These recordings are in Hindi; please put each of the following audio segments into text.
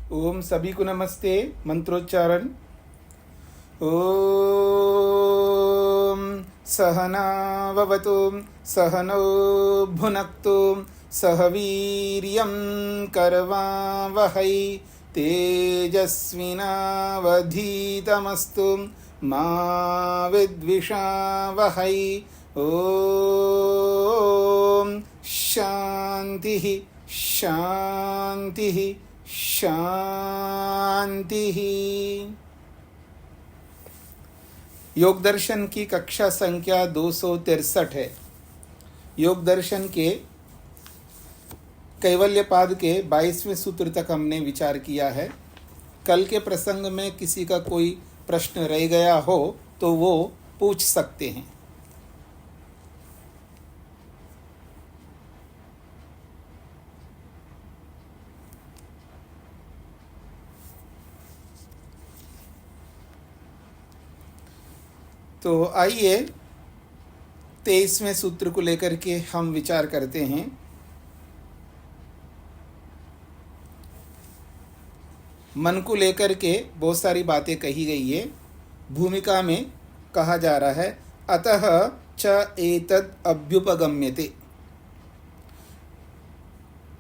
ओम सभी को नमस्ते। मंत्रोच्चारण। ओम सहनाववतु सहनौ भुनक्तु सह वीर्यं करवावहै तेजस्विनावधीतमस्तु मा विद्विषावहै। ओम शांति शांति शांति। योग दर्शन की कक्षा संख्या 263 है। योग दर्शन के कैवल्यपाद के 22वें सूत्र तक हमने विचार किया है। कल के प्रसंग में किसी का कोई प्रश्न रह गया हो तो वो पूछ सकते हैं। तो आइए 23वें सूत्र को लेकर के हम विचार करते हैं। मन को लेकर के बहुत सारी बातें कही गई है। भूमिका में कहा जा रहा है अतः च एतद् अभ्युपगम्यते।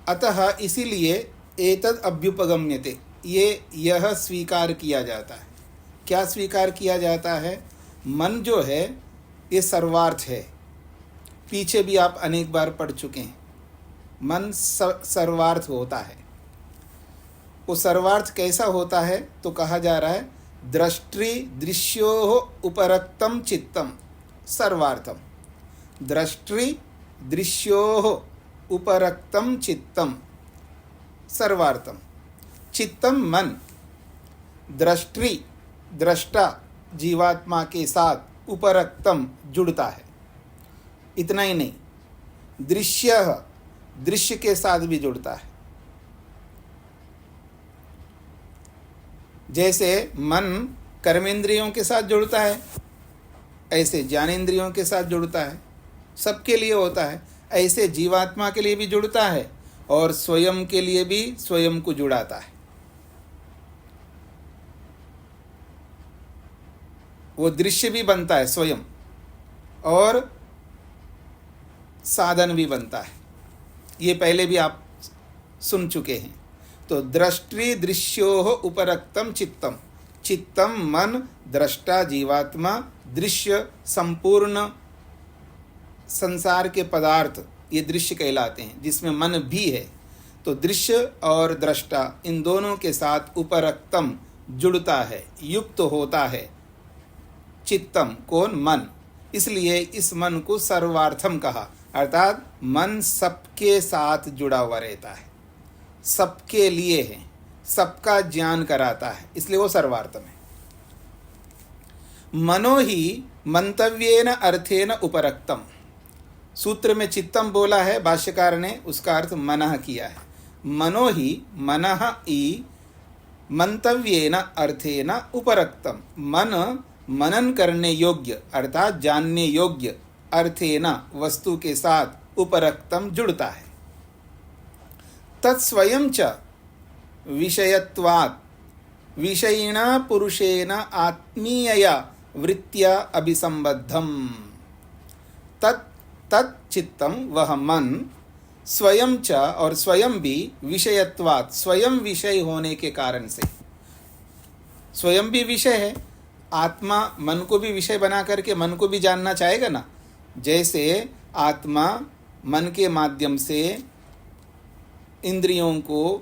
अतः इसीलिए एतद् अभ्युपगम्यते, यह स्वीकार किया जाता है। क्या स्वीकार किया जाता है? मन जो है ये सर्वार्थ है। पीछे भी आप अनेक बार पढ़ चुके हैं। मन सर्वार्थ होता है। वो सर्वार्थ कैसा होता है? तो कहा जा रहा है दृष्टि दृश्योः उपरक्तम चित्तम सर्वार्थम। दृष्टि दृश्योः उपरक्तम चित्तम सर्वार्थम। चित्तम मन, दृष्टि दृष्टा जीवात्मा के साथ उपरक्तम जुड़ता है। इतना ही नहीं, दृश्य दृश्य के साथ भी जुड़ता है। जैसे मन कर्मेंद्रियों के साथ जुड़ता है, ऐसे ज्ञानेंद्रियों के साथ जुड़ता है। सबके लिए होता है। ऐसे जीवात्मा के लिए भी जुड़ता है और स्वयं के लिए भी स्वयं को जुड़ाता है। वो दृश्य भी बनता है स्वयं और साधन भी बनता है। ये पहले भी आप सुन चुके हैं। तो दृष्टि दृश्योः उपरक्तम चित्तम। चित्तम मन, दृष्टा जीवात्मा, दृश्य संपूर्ण संसार के पदार्थ, ये दृश्य कहलाते हैं, जिसमें मन भी है। तो दृश्य और दृष्टा इन दोनों के साथ उपरक्तम जुड़ता है, युक्त होता है। चित्तम कौन? मन। इसलिए इस मन को सर्वार्थम कहा, अर्थात मन सबके साथ जुड़ा हुआ रहता है, सबके लिए है, सबका ज्ञान कराता है, इसलिए वो सर्वार्थम है। मनो ही मंतव्येन अर्थेन उपरक्तम। सूत्र में चित्तम बोला है, भाष्यकार ने उसका अर्थ मनः किया है। मनो ही मनः ई मंतव्येन अर्थेन उपरक्तम। मन मनन करने योग्य अर्थात जानने योग्य अर्थेन वस्तु के साथ उपरक्तम जुड़ता है। तत्स्वयं च विषयत्वात् विषयिणा पुरुषेण आत्मीयया वृत्त्या अभिसंबद्धम। तत् चित्तम, वह मन, स्वयं च और स्वयं भी, विषयत्वात् स्वयं विषय होने के कारण से। स्वयं भी विषय है। आत्मा मन को भी विषय बना करके मन को भी जानना चाहेगा ना। जैसे आत्मा मन के माध्यम से इंद्रियों को,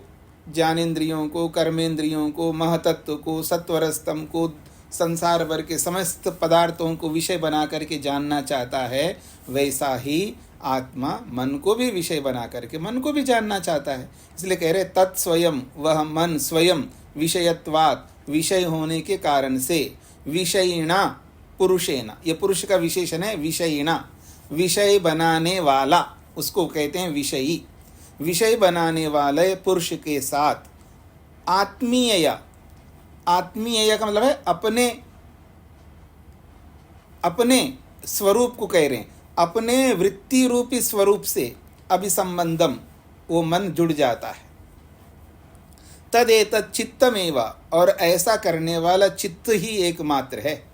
ज्ञानेंद्रियों को, कर्मेंद्रियों को, महतत्व को, सत्वरस्तम को, संसार भर के समस्त पदार्थों को विषय बना करके जानना चाहता है, वैसा ही आत्मा मन को भी विषय बना करके मन को भी जानना चाहता है। इसलिए कह रहे तत्स्वयं, वह मन स्वयं, विषयत्वात् विषय होने के कारण से, विषयिणा पुरुषेना, ये पुरुष का विशेषण है। विषयिणा विषय बनाने वाला, उसको कहते हैं विषयी। विषय बनाने वाले पुरुष के साथ आत्मीयया, आत्मीयया का मतलब है अपने अपने स्वरूप को कह रहे हैं, अपने वृत्ति रूपी स्वरूप से अभिसंबंधम, वो मन जुड़ जाता है। तदेतत् चित्तमेव, और ऐसा करने वाला चित्त ही एकमात्र है,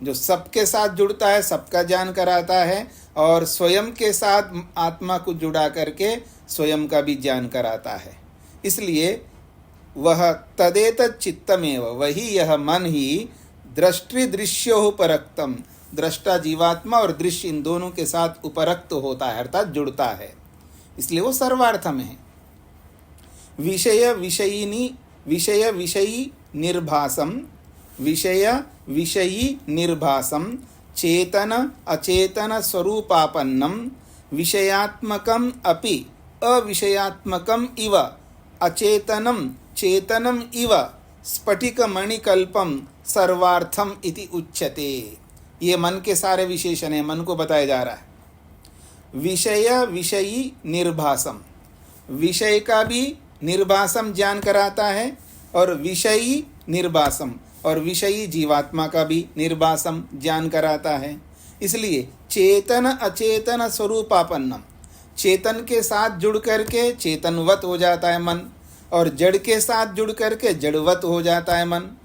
जो सबके साथ जुड़ता है, सबका ज्ञान कराता है और स्वयं के साथ आत्मा को जुड़ा करके स्वयं का भी ज्ञान कराता है। इसलिए वह तदेतत् चित्तमेव, वही यह मन ही दृष्टि-दृश्यो उपरक्तम, दृष्टा जीवात्मा और दृश्य इन दोनों के साथ उपरक्त होता है, अर्थात जुड़ता है, इसलिए वो सर्वार्थम है। विषय विषयी निर्भासम, विषय विषयी निर्भासम, चेतन अचेतन स्वरूपापन्नम, विषयात्मकम अपि अविषयात्मकम इव अचेतनम चेतनम इव स्फटिकमणिकल्पम सर्वार्थम इति उच्यते। ये मन के सारे विशेषण है, मन को बताया जा रहा है। विषय विषयी निर्भासम, विषय का भी निर्भासम ज्ञान कराता है, और विषयी निर्भासम, और विषयी जीवात्मा का भी निर्भासम ज्ञान कराता है। इसलिए चेतन अचेतन स्वरूपापन्नम, चेतन के साथ जुड़ करके चेतनवत हो जाता है मन, और जड़ के साथ जुड़ करके जड़वत हो जाता है मन,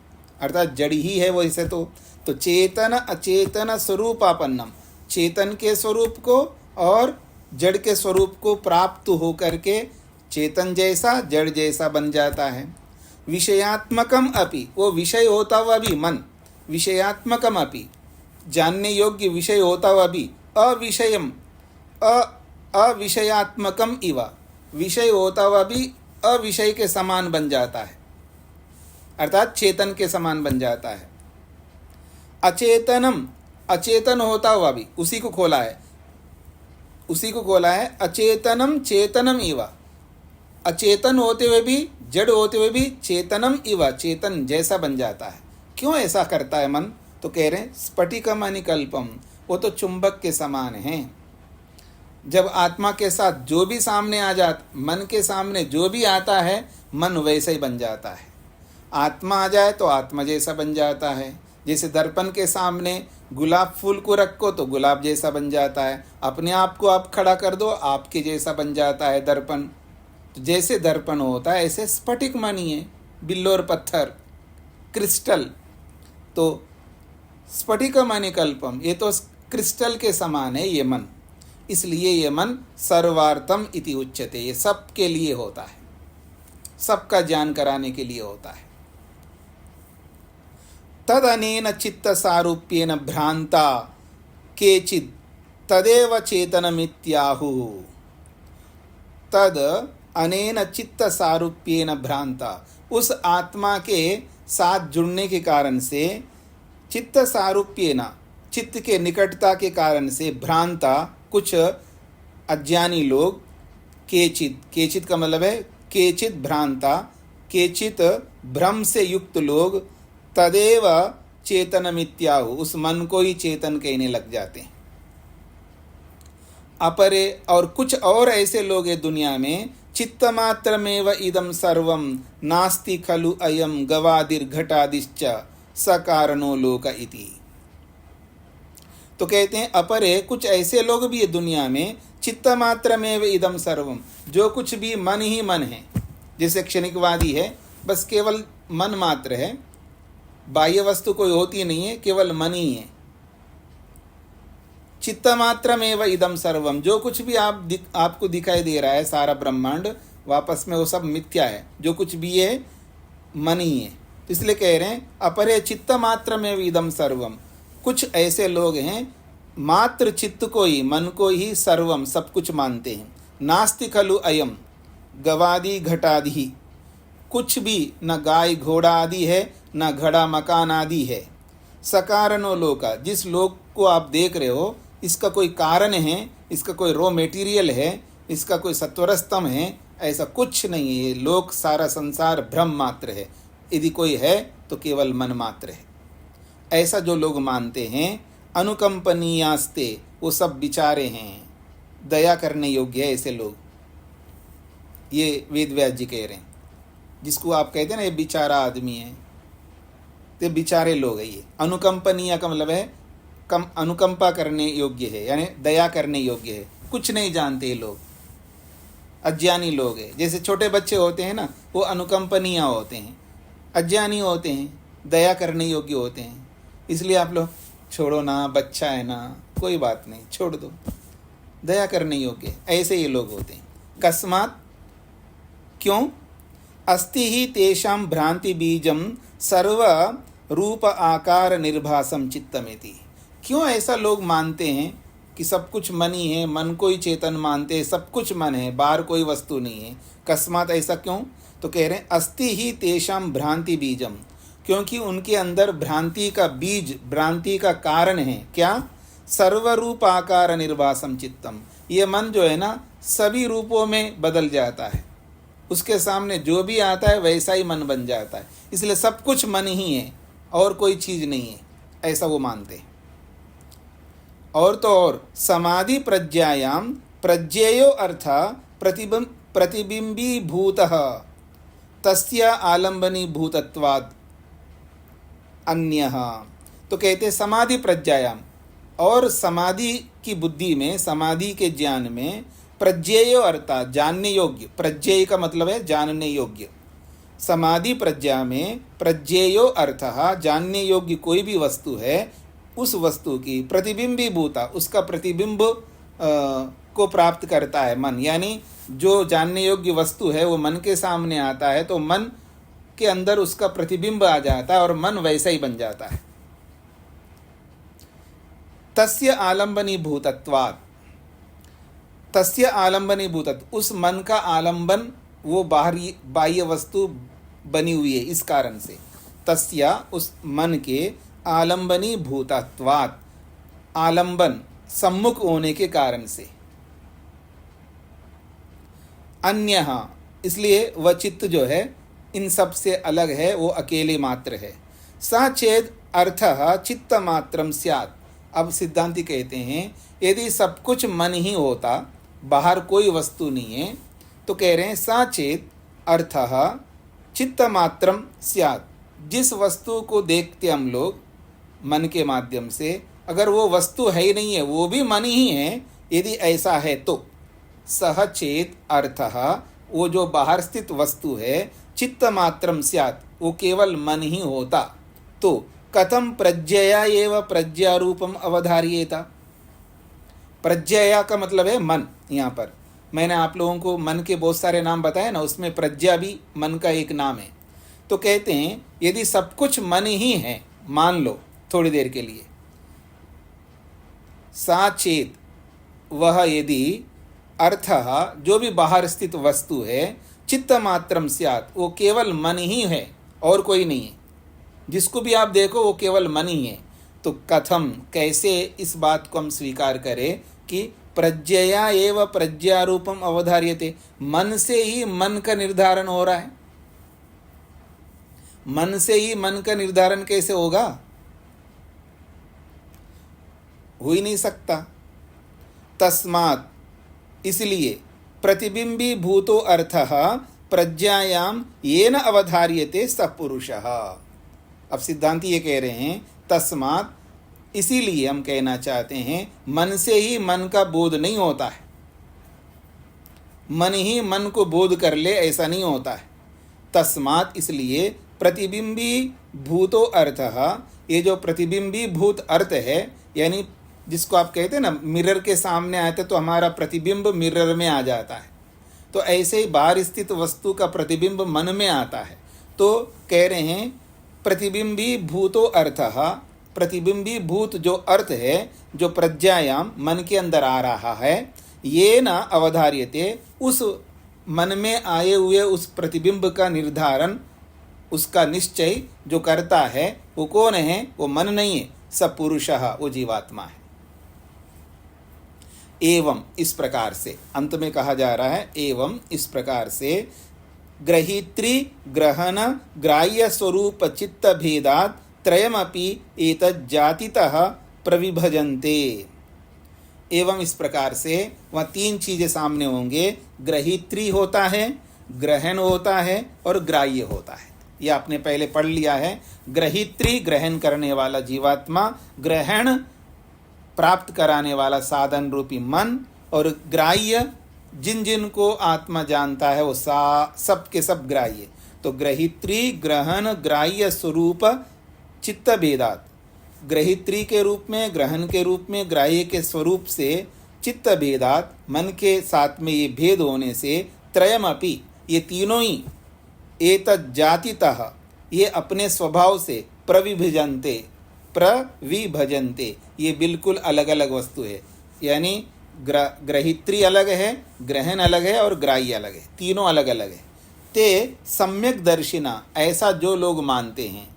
अर्थात जड़ ही है वो इसे। तो चेतन अचेतन स्वरूपापन्नम, चेतन के स्वरूप को और जड़ के स्वरूप को प्राप्त हो करके चेतन जैसा जड़ जैसा बन जाता है। विषयात्मकम अपि, वो विषय होता हुआ भी मन, विषयात्मकम अपि, जानने योग्य विषय होता हुआ भी, अविषयम अविषयात्मकम इव, विषय होता हुआ भी अविषय के समान बन जाता है, अर्थात चेतन के समान बन जाता है। अचेतनम, अचेतन होता हुआ भी, उसी को खोला है, अचेतनम चेतनम इव, अचेतन होते हुए भी जड़ होते हुए भी चेतनम इव, चेतन जैसा बन जाता है। क्यों ऐसा करता है मन? तो कह रहे हैं स्फटिकम अनिकल्पम, वो तो चुंबक के समान है। जब आत्मा के साथ जो भी सामने आ जाता, मन के सामने जो भी आता है, मन वैसे ही बन जाता है। आत्मा आ जाए तो आत्मा जैसा बन जाता है। जैसे दर्पण के सामने गुलाब फूल को रखो तो गुलाब जैसा बन जाता है, अपने आप को आप खड़ा कर दो आपके जैसा बन जाता है दर्पण। तो जैसे दर्पण होता है ऐसे स्फटिक मानिए, बिल्लो और पत्थर, क्रिस्टल। तो स्फटिकम अनिकल्पम, ये तो क्रिस्टल के समान है ये मन, इसलिए ये मन सर्वार्थम इति उच्यते, ये सबके लिए होता है, सबका ज्ञान कराने के लिए होता है। तद अनेन चित्त सारूप्येन भ्रांता केचित् तदेव चेतनमित्याहु। तद अनेन चित्त सारूप्येन भ्रांता, उस आत्मा के साथ जुड़ने के कारण से, चित्त सारूप्येन, चित्त के निकटता के कारण से, भ्रांता कुछ अज्ञानी लोग, केचित, केचित का मतलब है केचित भ्रांता, केचित भ्रम से युक्त लोग, तदेव चेतनमित्याहु, उस मन को ही चेतन कहने लग जाते हैं। अपरे, और कुछ और ऐसे लोग हैं दुनिया में, चित्तमात्रमेव इदं सर्वं नास्ति खलु अयं गवादिर्घटादिश्च सकारणो लोक इति। तो कहते हैं अपरे, कुछ ऐसे लोग भी है दुनिया में, चित्तमात्रमेव इदं सर्वं, जो कुछ भी मन ही मन है। जैसे क्षणिकवादी है, बस केवल मन मात्र है, बाह्य वस्तु कोई होती नहीं है, केवल मन ही है। चित्तमात्रमेव इदं सर्वम, जो कुछ भी आपको दिखाई दे रहा है, सारा ब्रह्मांड, वापस में वो सब मिथ्या है, जो कुछ भी है मन ही है। तो इसलिए कह रहे हैं अपरे चित्तमात्रमेव इदं सर्वम, कुछ ऐसे लोग हैं मात्र चित्त को ही, मन को ही सर्वम, सब कुछ मानते हैं। नास्ति खलु अयम गवादि घटादि, कुछ भी न गाय घोड़ा आदि है, न घड़ा मकान आदि है। सकारणो लोका, जिस लोक को आप देख रहे हो इसका कोई कारण है, इसका कोई रॉ मेटीरियल है, इसका कोई सत्वरस्तम है, ऐसा कुछ नहीं है। ये लोक, सारा संसार भ्रम मात्र है, यदि कोई है तो केवल मन मात्र है। ऐसा जो लोग मानते हैं, अनुकंपनीयास्ते, वो सब बिचारे हैं, दया करने योग्य है ऐसे लोग। ये वेद व्यास जी कह रहे हैं, जिसको आप कहते हैं ना ये बेचारा आदमी है, तो बेचारे लोग है ये। अनुकंपनीय का मतलब है कम, अनुकंपा करने योग्य है, यानी दया करने योग्य है। कुछ नहीं जानते ये लोग, अज्ञानी लोग हैं। जैसे छोटे बच्चे होते हैं ना, वो अनुकंपनीय होते हैं, अज्ञानी होते हैं, दया करने योग्य होते हैं। इसलिए आप लोग छोड़ो ना, बच्चा है ना, कोई बात नहीं, छोड़ दो, दया करने योग्य, ऐसे ये लोग होते हैं। कस्मात्, क्यों? अस्ति ही तेषां भ्रांति बीजम सर्व रूप आकार निर्भासम चित्तमेति। क्यों ऐसा लोग मानते हैं कि सब कुछ मन ही है, मन को ही चेतन मानते हैं, सब कुछ मन है, बाहर कोई वस्तु नहीं है। कस्मात्, ऐसा क्यों? तो कह रहे हैं अस्ति ही तेषां भ्रांति बीजम, क्योंकि उनके अंदर भ्रांति का बीज, भ्रांति का कारण है क्या? सर्वरूप आकार निर्भासम चित्तम। ये मन जो है ना, सभी रूपों में बदल जाता है, उसके सामने जो भी आता है वैसा ही मन बन जाता है। इसलिए सब कुछ मन ही है और कोई चीज़ नहीं है, ऐसा वो मानते हैं। और तो और समाधि प्रज्ञायाम प्रज्ञेयो अर्थ प्रतिबिंबी भूतः तस्य आलंबनी भूतत्वाद अन्यः। तो कहते समाधि प्रज्ञायाम, और समाधि की बुद्धि में, समाधि के ज्ञान में, प्रज्ञेयो अर्थात जानने योग्य, प्रज्ञेय का मतलब है जानने योग्य, समाधि प्रज्ञा में प्रज्ञेयो अर्थः जानने योग्य कोई भी वस्तु है, उस वस्तु की प्रतिबिंबी भूता, उसका प्रतिबिंब को प्राप्त करता है मन। यानी जो जानने योग्य वस्तु है वो मन के सामने आता है तो मन के अंदर उसका प्रतिबिंब आ जाता है और मन वैसा ही बन जाता है। तस्य आलंबनी भूतत्वात्, तस्य आलंबनी भूतत्व, उस मन का आलंबन वो बाह्य वस्तु बनी हुई है, इस कारण से। तस्य, उस मन के, आलंबनी भूतत्वात्, आलंबन सम्मुख होने के कारण से। अन्यः, इसलिए वह चित्त जो है इन सब से अलग है, वो अकेले मात्र है। स चेद अर्थः चित्त मात्रम स्यात्। अब सिद्धांति कहते हैं यदि सब कुछ मन ही होता, बाहर कोई वस्तु नहीं है, तो कह रहे हैं सा चेत अर्थः चित्त मात्रम स्यात्। जिस वस्तु को देखते हम लोग मन के माध्यम से, अगर वो वस्तु है ही नहीं है, वो भी मन ही है, यदि ऐसा है तो सह चेत अर्थः, वो जो बाहर स्थित वस्तु है, चित्त मात्रम स्यात्, वो केवल मन ही होता, तो कथम प्रज्ञया एव प्रज्ञा रूपम अवधार्येत। प्रज्ञया का मतलब है मन। यहाँ पर मैंने आप लोगों को मन के बहुत सारे नाम बताए ना, उसमें प्रज्ञा भी मन का एक नाम है। तो कहते हैं यदि सब कुछ मन ही है, मान लो थोड़ी देर के लिए, सा चेत, वह यदि अर्थः जो भी बाहर स्थित वस्तु है, चित्त मात्रम स्यात्, वो केवल मन ही है और कोई नहीं है, जिसको भी आप देखो वो केवल मन ही है, तो कथम, कैसे इस बात को हम स्वीकार करें कि प्रज्ञया एव प्रज्ञा रूपम अवधार्यते, मन से ही मन का निर्धारण हो रहा है। मन से ही मन का निर्धारण कैसे होगा? हो ही नहीं सकता। तस्मात्, इसलिए प्रतिबिंबी भूतो अर्थः प्रज्ञायाम येन अवधार्यते स पुरुषः। अब सिद्धांति ये कह रहे हैं तस्मात्, इसीलिए हम कहना चाहते हैं मन से ही मन का बोध नहीं होता है, मन ही मन को बोध कर ले ऐसा नहीं होता है। तस्मात्, इसलिए प्रतिबिंबी भूतो अर्थः, ये जो प्रतिबिंबी भूत अर्थ है, यानी जिसको आप कहते हैं ना मिरर के सामने आते तो हमारा प्रतिबिंब मिरर में आ जाता है, तो ऐसे ही बाहर स्थित वस्तु का प्रतिबिंब मन में आता है। तो कह रहे हैं प्रतिबिंबी भूतो अर्थः, प्रतिबिंबी भूत जो अर्थ है, जो प्रज्ञायाम मन के अंदर आ रहा है, ये न अवधार्यते, उस मन में आए हुए उस प्रतिबिंब का निर्धारण, उसका निश्चय जो करता है वो कौन है? वो मन नहीं है, सब पुरुषः, वो जीवात्मा है। एवं, इस प्रकार से अंत में कहा जा रहा है, एवं इस प्रकार से ग्रहीत्री ग्रहण ग्राह्य स्वरूप चित्त भेदात् त्रयमपि एतत् जातितः प्रविभजन्ते। एवं इस प्रकार से वह तीन चीजें सामने होंगे, ग्रहीत्री होता है, ग्रहण होता है और ग्राह्य होता है। यह आपने पहले पढ़ लिया है। ग्रहीत्री ग्रहण करने वाला जीवात्मा, ग्रहण प्राप्त कराने वाला साधन रूपी मन, और ग्राह्य जिन जिन को आत्मा जानता है वो सब के सब ग्राह्य। तो ग्रहित्री ग्रहण ग्राह्य स्वरूप चित्त भेदात, ग्रहित्री के रूप में, ग्रहण के रूप में, ग्राह्य के स्वरूप से चित्त भेदात, मन के साथ में ये भेद होने से त्रयमपि, ये तीनों ही एतत् जातितः, ये अपने स्वभाव से प्रविभजन्ते, ये बिल्कुल अलग अलग वस्तु है। यानी ग्रहित्री अलग है, ग्रहण अलग है और ग्राह्य अलग है, तीनों अलग अलग है। ते सम्यक दर्शिना, ऐसा जो लोग मानते हैं,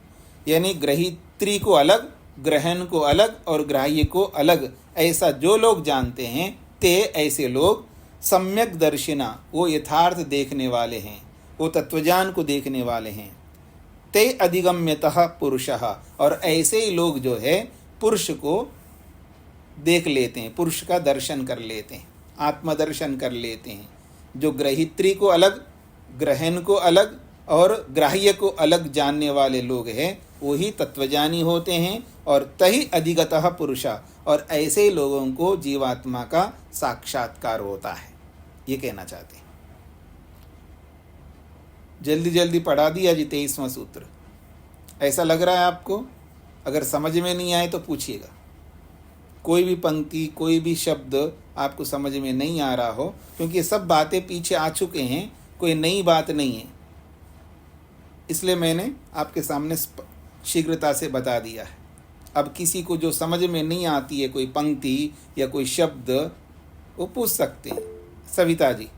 यानी ग्रहित्री को अलग, ग्रहण को अलग और ग्राह्य को अलग, ऐसा जो लोग जानते हैं, ते ऐसे लोग सम्यक दर्शिना, वो यथार्थ देखने वाले हैं, वो तत्वज्ञान को देखने वाले हैं। ते अधिगम्यतः पुरुषः, और ऐसे ही लोग जो है पुरुष को देख लेते हैं, पुरुष का दर्शन कर लेते हैं, आत्मदर्शन कर लेते हैं। जो ग्रहित्री को अलग, ग्रहण को अलग और ग्राह्य को अलग जानने वाले लोग हैं, वही तत्वज्ञानी होते हैं। और तहि अधिगतः पुरुषः, और ऐसे ही लोगों को जीवात्मा का साक्षात्कार होता है, ये कहना चाहते हैं। जल्दी जल्दी पढ़ा दिया जी 23वां सूत्र। ऐसा लग रहा है आपको? अगर समझ में नहीं आए तो पूछिएगा। कोई भी पंक्ति, कोई भी शब्द आपको समझ में नहीं आ रहा हो, क्योंकि ये सब बातें पीछे आ चुके हैं, कोई नई बात नहीं है, इसलिए मैंने आपके सामने शीघ्रता से बता दिया है। अब किसी को जो समझ में नहीं आती है कोई पंक्ति या कोई शब्द, वो पूछ सकते हैं। सविता जी।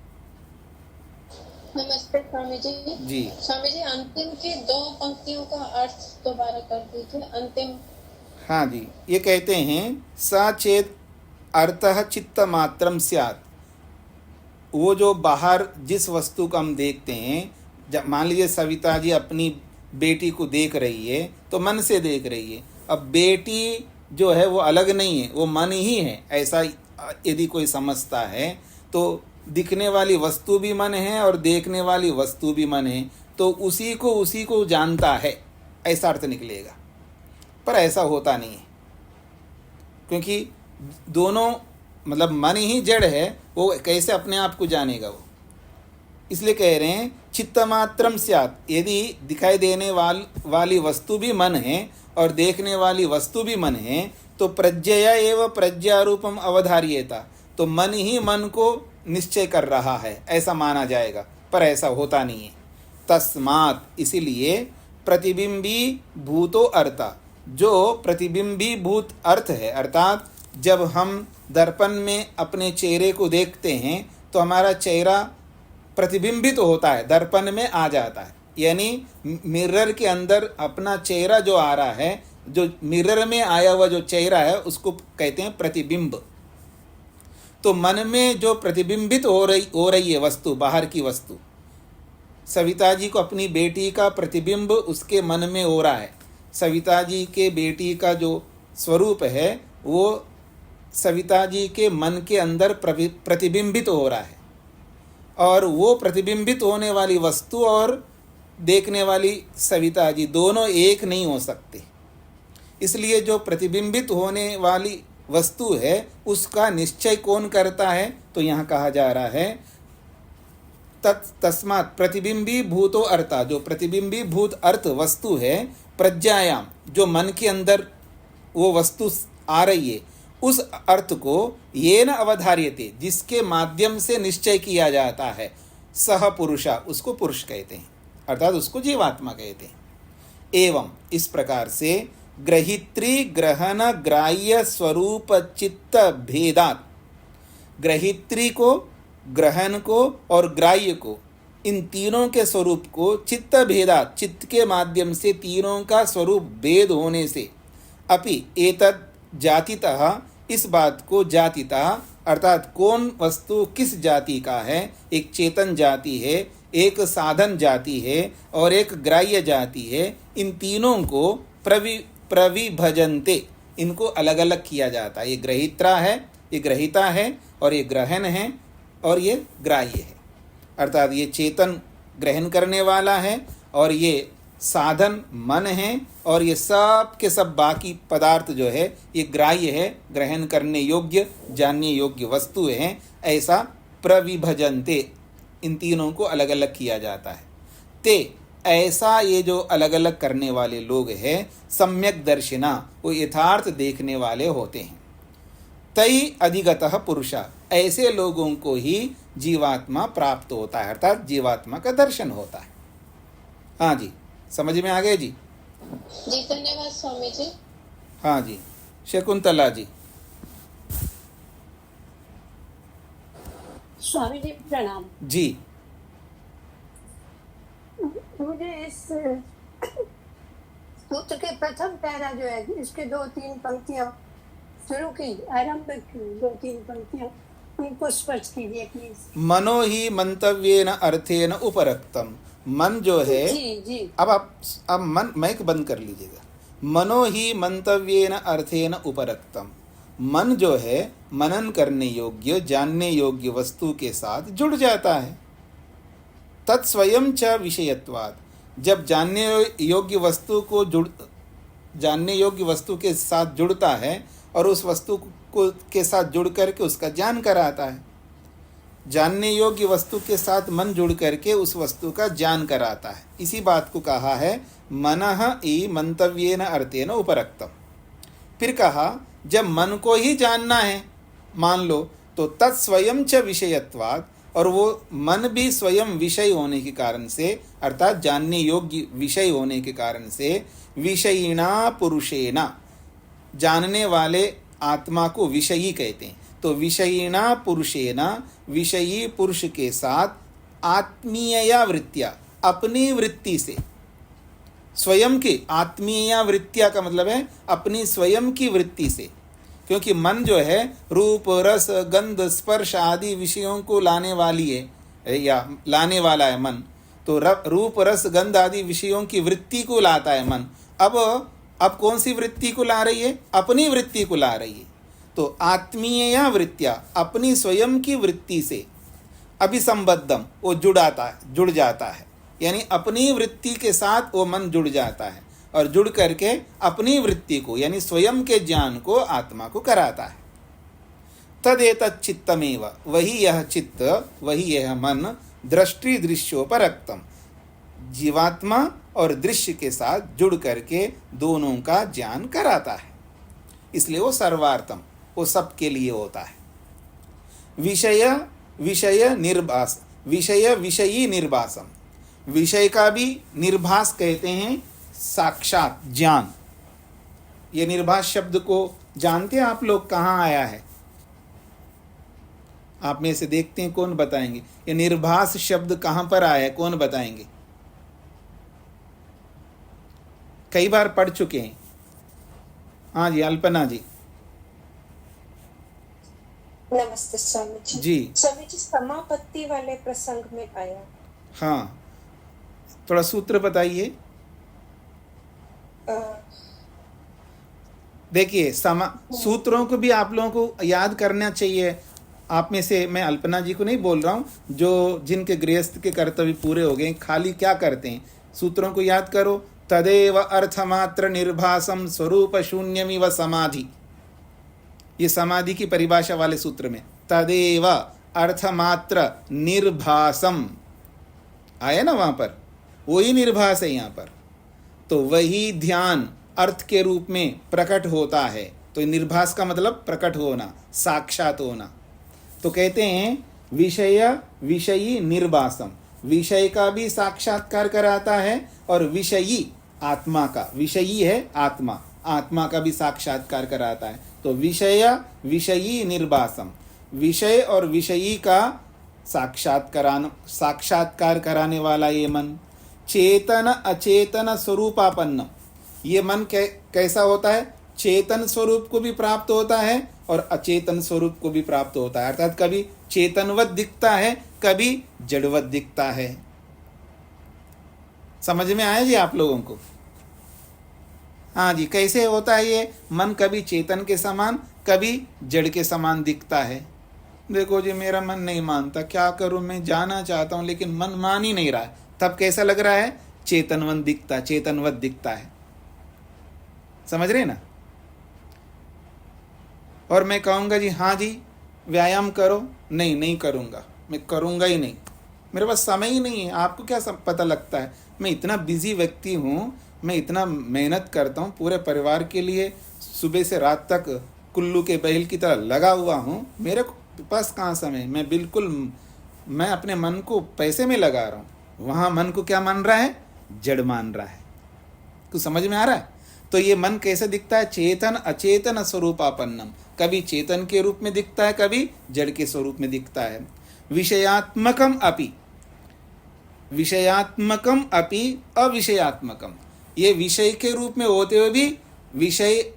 नमस्ते स्वामी जी। जी स्वामी जी, अंतिम की 2 पंक्तियों का अर्थ दोबारा कर दीजिए। अंतिम। हाँ जी, ये कहते हैं स चेत अर्थः चित्त मात्रम स्यात्। वो जो बाहर जिस वस्तु को हम देखते हैं, जब मान लीजिए सविता जी अपनी बेटी को देख रही है तो मन से देख रही है। अब बेटी जो है वो अलग नहीं है, वो मन ही है, ऐसा यदि कोई समझता है तो दिखने वाली वस्तु भी मन है और देखने वाली वस्तु भी मन है, तो उसी को जानता है, ऐसा अर्थ निकलेगा। पर ऐसा होता नहीं है, क्योंकि दोनों मतलब मन ही जड़ है, वो कैसे अपने आप को जानेगा वो। इसलिए कह रहे हैं चित्तमात्रम स्यात्, यदि दिखाई देने वाली वस्तु भी मन है और देखने वाली वस्तु भी मन है, तो प्रज्ञया एव प्रज्ञारूपम अवधार्येता, तो मन ही मन को निश्चय कर रहा है, ऐसा माना जाएगा। पर ऐसा होता नहीं है। तस्मात्, इसीलिए प्रतिबिंबी भूतो अर्था, जो प्रतिबिंबी भूत अर्थ है, अर्थात जब हम दर्पण में अपने चेहरे को देखते हैं तो हमारा चेहरा प्रतिबिंबित होता है, दर्पण में आ जाता है। यानी मिरर के अंदर अपना चेहरा जो आ रहा है, जो मिरर में आया हुआ जो चेहरा है, उसको कहते हैं प्रतिबिंब। तो मन में जो प्रतिबिंबित हो रही है वस्तु, बाहर की वस्तु, सविता जी को अपनी बेटी का प्रतिबिंब उसके मन में हो रहा है। सविता जी के बेटी का जो स्वरूप है वो सविता जी के मन के अंदर प्रतिबिंबित हो रहा है, और वो प्रतिबिंबित होने वाली वस्तु और देखने वाली सविता जी दोनों एक नहीं हो सकते। इसलिए जो प्रतिबिंबित होने वाली वस्तु है उसका निश्चय कौन करता है? तो यहाँ कहा जा रहा है तस्मात् प्रतिबिंबी भूतो अर्था, जो प्रतिबिंबी भूत अर्थ वस्तु है, प्रज्ञायाम, जो मन के अंदर वो वस्तु आ रही है, उस अर्थ को येन अवधार्यते, जिसके माध्यम से निश्चय किया जाता है, सह पुरुषा, उसको पुरुष कहते हैं, अर्थात उसको जीवात्मा कहते हैं। एवं इस प्रकार से ग्रहित्री ग्रहण ग्राह्य स्वरूप चित्त भेदात, ग्रहित्री को, ग्रहण को और ग्राह्य को, इन तीनों के स्वरूप को चित्त भेदात, चित्त के माध्यम से तीनों का स्वरूप भेद होने से, अपि एतत् जातितः, इस बात को जातितः अर्थात कौन वस्तु किस जाति का है, एक चेतन जाति है, एक साधन जाति है और एक ग्राह्य जाति है, इन तीनों को प्रविभजन्ते, इनको अलग अलग किया जाता है। ये ग्रहित्रा है, ये ग्रहिता है, और ये ग्रहण है और ये ग्राह्य है। अर्थात ये चेतन ग्रहण करने वाला है और ये साधन मन है, और ये सब के सब बाकी पदार्थ जो है ये ग्राह्य है, ग्रहण करने योग्य, जानने योग्य वस्तु हैं, ऐसा प्रविभजन्ते, इन तीनों को अलग अलग किया जाता है। ते, ऐसा ये जो अलग अलग करने वाले लोग हैं, सम्यक दर्शिना, वो यथार्थ देखने वाले होते हैं। तई अधिगतः पुरुषा, ऐसे लोगों को ही जीवात्मा प्राप्त होता है, अर्थात जीवात्मा का दर्शन होता है। हाँ जी, समझ में आ गए जी? जी धन्यवाद स्वामी जी। हाँ जी, शकुंतला जी। स्वामी जी प्रणाम। जी, मुझे इस सूत्र के प्रथम पैरा जो है, इसके 2-3 पंक्तियां शुरू की, आरंभिक 2-3 पंक्तियां, उनको स्पष्ट कीजिए प्लीज। मनो ही मंतव्येन अर्थेन उपरक्तम, मन जो है, जी। अब मन माइक बंद कर लीजिएगा। मनो ही मंतव्येन अर्थेन उपरक्तम, मन जो है मनन करने योग्य, जानने योग्य वस्तु के साथ जुड़ जाता है। तत्स्वयं च विषयत्वात्, जब जानने योग्य वस्तु के साथ जुड़ता है और उस वस्तु को के साथ जुड़ करके उसका ज्ञान कराता है। जानने योग्य वस्तु के साथ मन जुड़ करके उस वस्तु का ज्ञान कराता है। इसी बात को कहा है मनः ई मंतव्येन अर्थेन उपरक्तम। फिर कहा जब मन को ही जानना है मान लो, तो तत्स्वयं च विषयत्वात्, और वो मन भी स्वयं विषय होने के कारण से, अर्थात जानने योग्य विषय होने के कारण से, विषयिणा पुरुषेणा, जानने वाले आत्मा को विषयी कहते हैं। तो विषयिणा पुरुषेणा, विषयी पुरुष के साथ आत्मीयया वृत्तिया, अपनी वृत्ति से, स्वयं की आत्मीय वृत्तिया का मतलब है अपनी स्वयं की वृत्ति से, क्योंकि मन जो है रूप रस गंध स्पर्श आदि विषयों को लाने वाली है या लाने वाला है मन। तो रूप रस गंध आदि विषयों की वृत्ति को लाता है मन। अब कौन सी वृत्ति को ला रही है? अपनी वृत्ति को ला रही है। तो आत्मीय वृत्तियाँ, अपनी स्वयं की वृत्ति से अभिसंबद्धम, वो जुड़ जाता है, यानी अपनी वृत्ति के साथ वो मन जुड़ जाता है और जुड़ करके अपनी वृत्ति को यानी स्वयं के ज्ञान को आत्मा को कराता है। तदेतत् चित्तमेव, वही यह चित्त, वही यह मन, दृष्टि दृश्योपरक्तम, जीवात्मा और दृश्य के साथ जुड़ करके दोनों का ज्ञान कराता है। इसलिए वो सर्वार्थम, वो सबके लिए होता है। विषय निर्भास, विषयी निर्भासम, विषय का भी निर्भास कहते हैं साक्षात ज्ञान। ये निर्भास शब्द को जानते हैं आप लोग, कहाँ आया है? आप में से देखते हैं कौन बताएंगे ये निर्भास शब्द कहाँ पर आया है, कौन बताएंगे? कई बार पढ़ चुके हैं। हाँ जी, अल्पना जी। नमस्ते स्वामी जी। जी स्वामी जी, समापत्ति वाले प्रसंग में आया। हाँ, थोड़ा सूत्र बताइए। देखिए, सूत्रों को भी आप लोगों को याद करना चाहिए। आप में से, मैं अल्पना जी को नहीं बोल रहा हूँ, जो जिनके गृहस्थ के कर्तव्य पूरे हो गए, खाली क्या करते हैं, सूत्रों को याद करो। तदेव अर्थमात्र निर्भासम स्वरूप शून्यमिव समाधि, ये समाधि की परिभाषा वाले सूत्र में तदेव अर्थमात्र निर्भासम आया ना, वहाँ पर वही निर्भास है यहाँ पर। तो वही ध्यान अर्थ के रूप में प्रकट होता है। तो निर्भास का मतलब प्रकट होना, साक्षात होना। तो कहते हैं विषयी निर्भासम, विषय का भी साक्षात्कार कराता है और विषयी आत्मा का, विषयी है आत्मा, आत्मा का भी साक्षात्कार कराता है। तो विषयी निर्भासम, विषय और विषयी का साक्षात्कार कराने वाला ये मन। चेतन अचेतन स्वरूपापन्न, ये मन कैसा होता है? चेतन स्वरूप को भी प्राप्त होता है और अचेतन स्वरूप को भी प्राप्त होता है, अर्थात कभी चेतनवत दिखता है, कभी जड़वत दिखता है। समझ में आया जी आप लोगों को? हाँ जी, कैसे होता है ये मन? कभी चेतन के समान, कभी जड़ के समान दिखता है। देखो जी, मेरा मन नहीं मानता, क्या करूं, मैं जाना चाहता हूं लेकिन मन मान ही नहीं रहा है। तब कैसा लग रहा है? चेतनवत दिखता है। समझ रहे ना? और मैं कहूंगा जी हाँ जी व्यायाम करो, नहीं करूंगा, मैं करूँगा ही नहीं, मेरे पास समय ही नहीं है। आपको क्या पता लगता है, मैं इतना बिजी व्यक्ति हूँ, मैं इतना मेहनत करता हूँ पूरे परिवार के लिए, सुबह से रात तक कुल्लू के बैल की तरह लगा हुआ हूँ, मेरे पास कहाँ समय। मैं अपने मन को पैसे में लगा रहा हूँ, वहाँ मन को क्या मान रहा है, जड़ मान रहा है। कुछ समझ में आ रहा है? तो ये मन कैसे दिखता है, चेतन अचेतन स्वरूपापन्नम, कभी चेतन के रूप में दिखता है, कभी जड़ के स्वरूप में दिखता है। विषयात्मकम अपि अविषयात्मकम, ये विषय के रूप में होते हुए भी विषय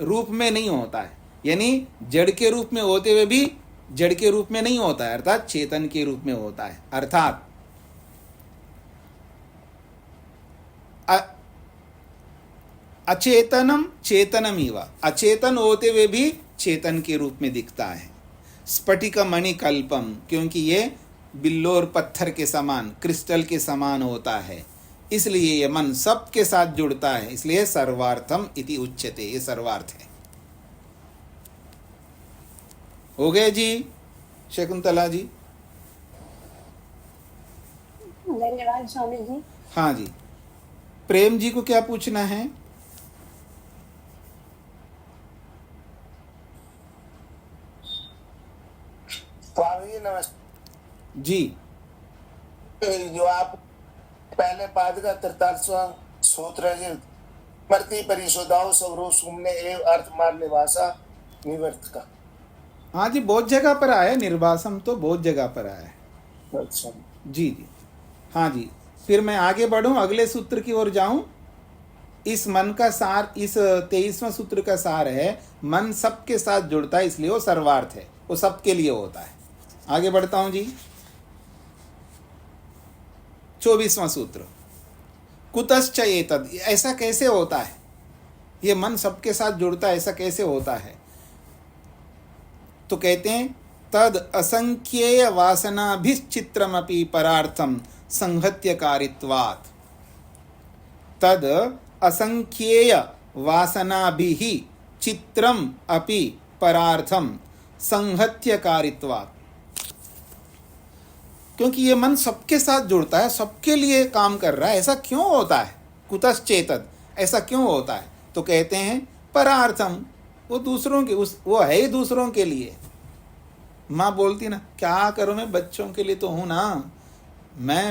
रूप में नहीं होता है, यानी जड़ के रूप में होते हुए भी जड़ के रूप में नहीं होता है, अर्थात चेतन के रूप में होता है। अर्थात अचेतनम चेतनमिव, अचेतन होते हुए भी चेतन के रूप में दिखता है। स्फटिक मणिकल्पम, क्योंकि ये बिल्लोर पत्थर के समान, क्रिस्टल के समान होता है, इसलिए ये मन सबके साथ जुड़ता है, इसलिए सर्वार्थम इति उच्यते, ये सर्वार्थ है। हो गए जी शकुंतला जी? धन्यवाद स्वामी जी। हाँ जी, प्रेम जी को क्या पूछना है? स्वामी जी नमस्ते जी। जो आप पहले पाद का 43वां सूत्र है, मर्ति परिशोधाओ सवरो सुमने एव अर्थ मार निवासा निवर्त का। हाँ जी, बहुत जगह पर आया है, निर्वासम तो बहुत जगह पर आया है। अच्छा जी जी, हाँ जी। फिर मैं आगे बढ़ूं, अगले सूत्र की ओर जाऊं। इस मन का सार, इस 23वां सूत्र का सार है, मन सबके साथ जुड़ता है, इसलिए वो सर्वार्थ है, वो सबके लिए होता है। आगे बढ़ता हूं जी। 24वां सूत्र, कुतश्च एतद्, ऐसा कैसे होता है, ये मन सबके साथ जुड़ता है, ऐसा कैसे होता है? तो कहते हैं तद असंख्येय वासनाभिश्चित्रमपि परार्थम संहत्यकारित्वात्। तद असंख्येय वासनाभिः चित्रम अपि परार्थम संहत्यकारित्वात्, क्योंकि ये मन सबके साथ जुड़ता है, सबके लिए काम कर रहा है, ऐसा क्यों होता है? कुतश्चेतद, ऐसा क्यों होता है? तो कहते हैं परार्थम, वो दूसरों के, वो है ही दूसरों के लिए। माँ बोलती ना, क्या करूँ मैं, बच्चों के लिए तो हूँ ना,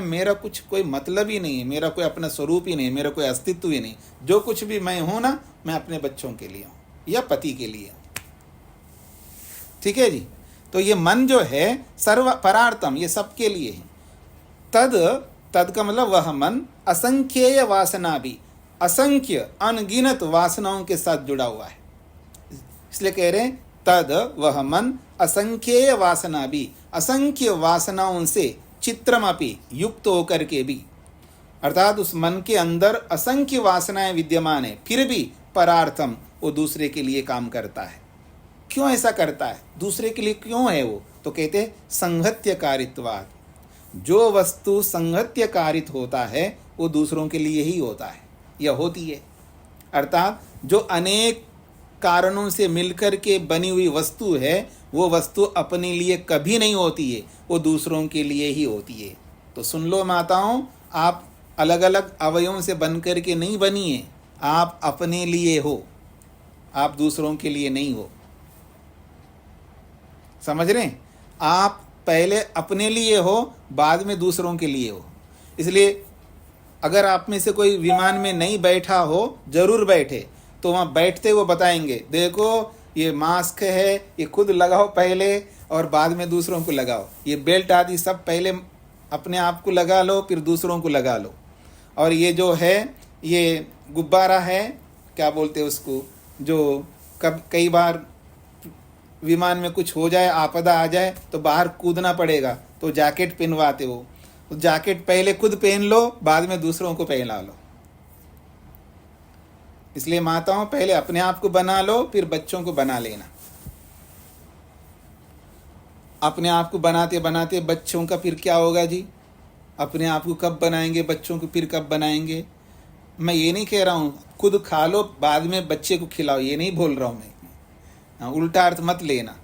मेरा कुछ कोई मतलब ही नहीं है, मेरा कोई अपना स्वरूप ही नहीं, मेरा कोई अस्तित्व ही नहीं, जो कुछ भी मैं हूँ ना, मैं अपने बच्चों के लिए हूँ या पति के लिए हूँ। ठीक है जी। तो ये मन जो है सर्व परार्थम, ये सबके लिए है। तद का मतलब वह मन असंख्येय वासना भी, असंख्य अनगिनत वासनाओं के साथ जुड़ा हुआ है, इसलिए कह रहे हैं तद वह मन असंख्येय वासना भी, असंख्य वासनाओं से चित्रमपि युक्त होकर के भी, अर्थात उस मन के अंदर असंख्य वासनाएं विद्यमान है, फिर भी परार्थम, वो दूसरे के लिए काम करता है। क्यों ऐसा करता है, दूसरे के लिए क्यों है वो? तो कहते हैं संहत्यकारित्वात्, जो वस्तु संहत्यकारित होता है वो दूसरों के लिए ही होता है या होती है। अर्थात जो अनेक कारणों से मिलकर के बनी हुई वस्तु है, वो वस्तु अपने लिए कभी नहीं होती है, वो दूसरों के लिए ही होती है। तो सुन लो माताओं, आप अलग अलग अवयवों से बन कर के नहीं बनी है, आप अपने लिए हो, आप दूसरों के लिए नहीं हो। समझ रहे हैं? आप पहले अपने लिए हो, बाद में दूसरों के लिए हो। इसलिए अगर आप में से कोई विमान में नहीं बैठा हो, जरूर बैठे, तो वहाँ बैठते वो बताएंगे, देखो ये मास्क है, ये खुद लगाओ पहले और बाद में दूसरों को लगाओ। ये बेल्ट आदि सब पहले अपने आप को लगा लो, फिर दूसरों को लगा लो। और ये जो है, ये गुब्बारा है, क्या बोलते हैं उसको, जो कई बार विमान में कुछ हो जाए, आपदा आ जाए तो बाहर कूदना पड़ेगा, तो जैकेट पहनवाते हो, तो जैकेट पहले खुद पहन लो, बाद में दूसरों को पहना लो। इसलिए माताओं, पहले अपने आप को बना लो, फिर बच्चों को बना लेना। अपने आप को बनाते बनाते बच्चों का फिर क्या होगा जी? अपने आप को कब बनाएंगे, बच्चों को फिर कब बनाएंगे? मैं ये नहीं कह रहा हूँ खुद खा लो बाद में बच्चे को खिलाओ, ये नहीं बोल रहा हूँ मैं, उल्टा अर्थ मत लेना।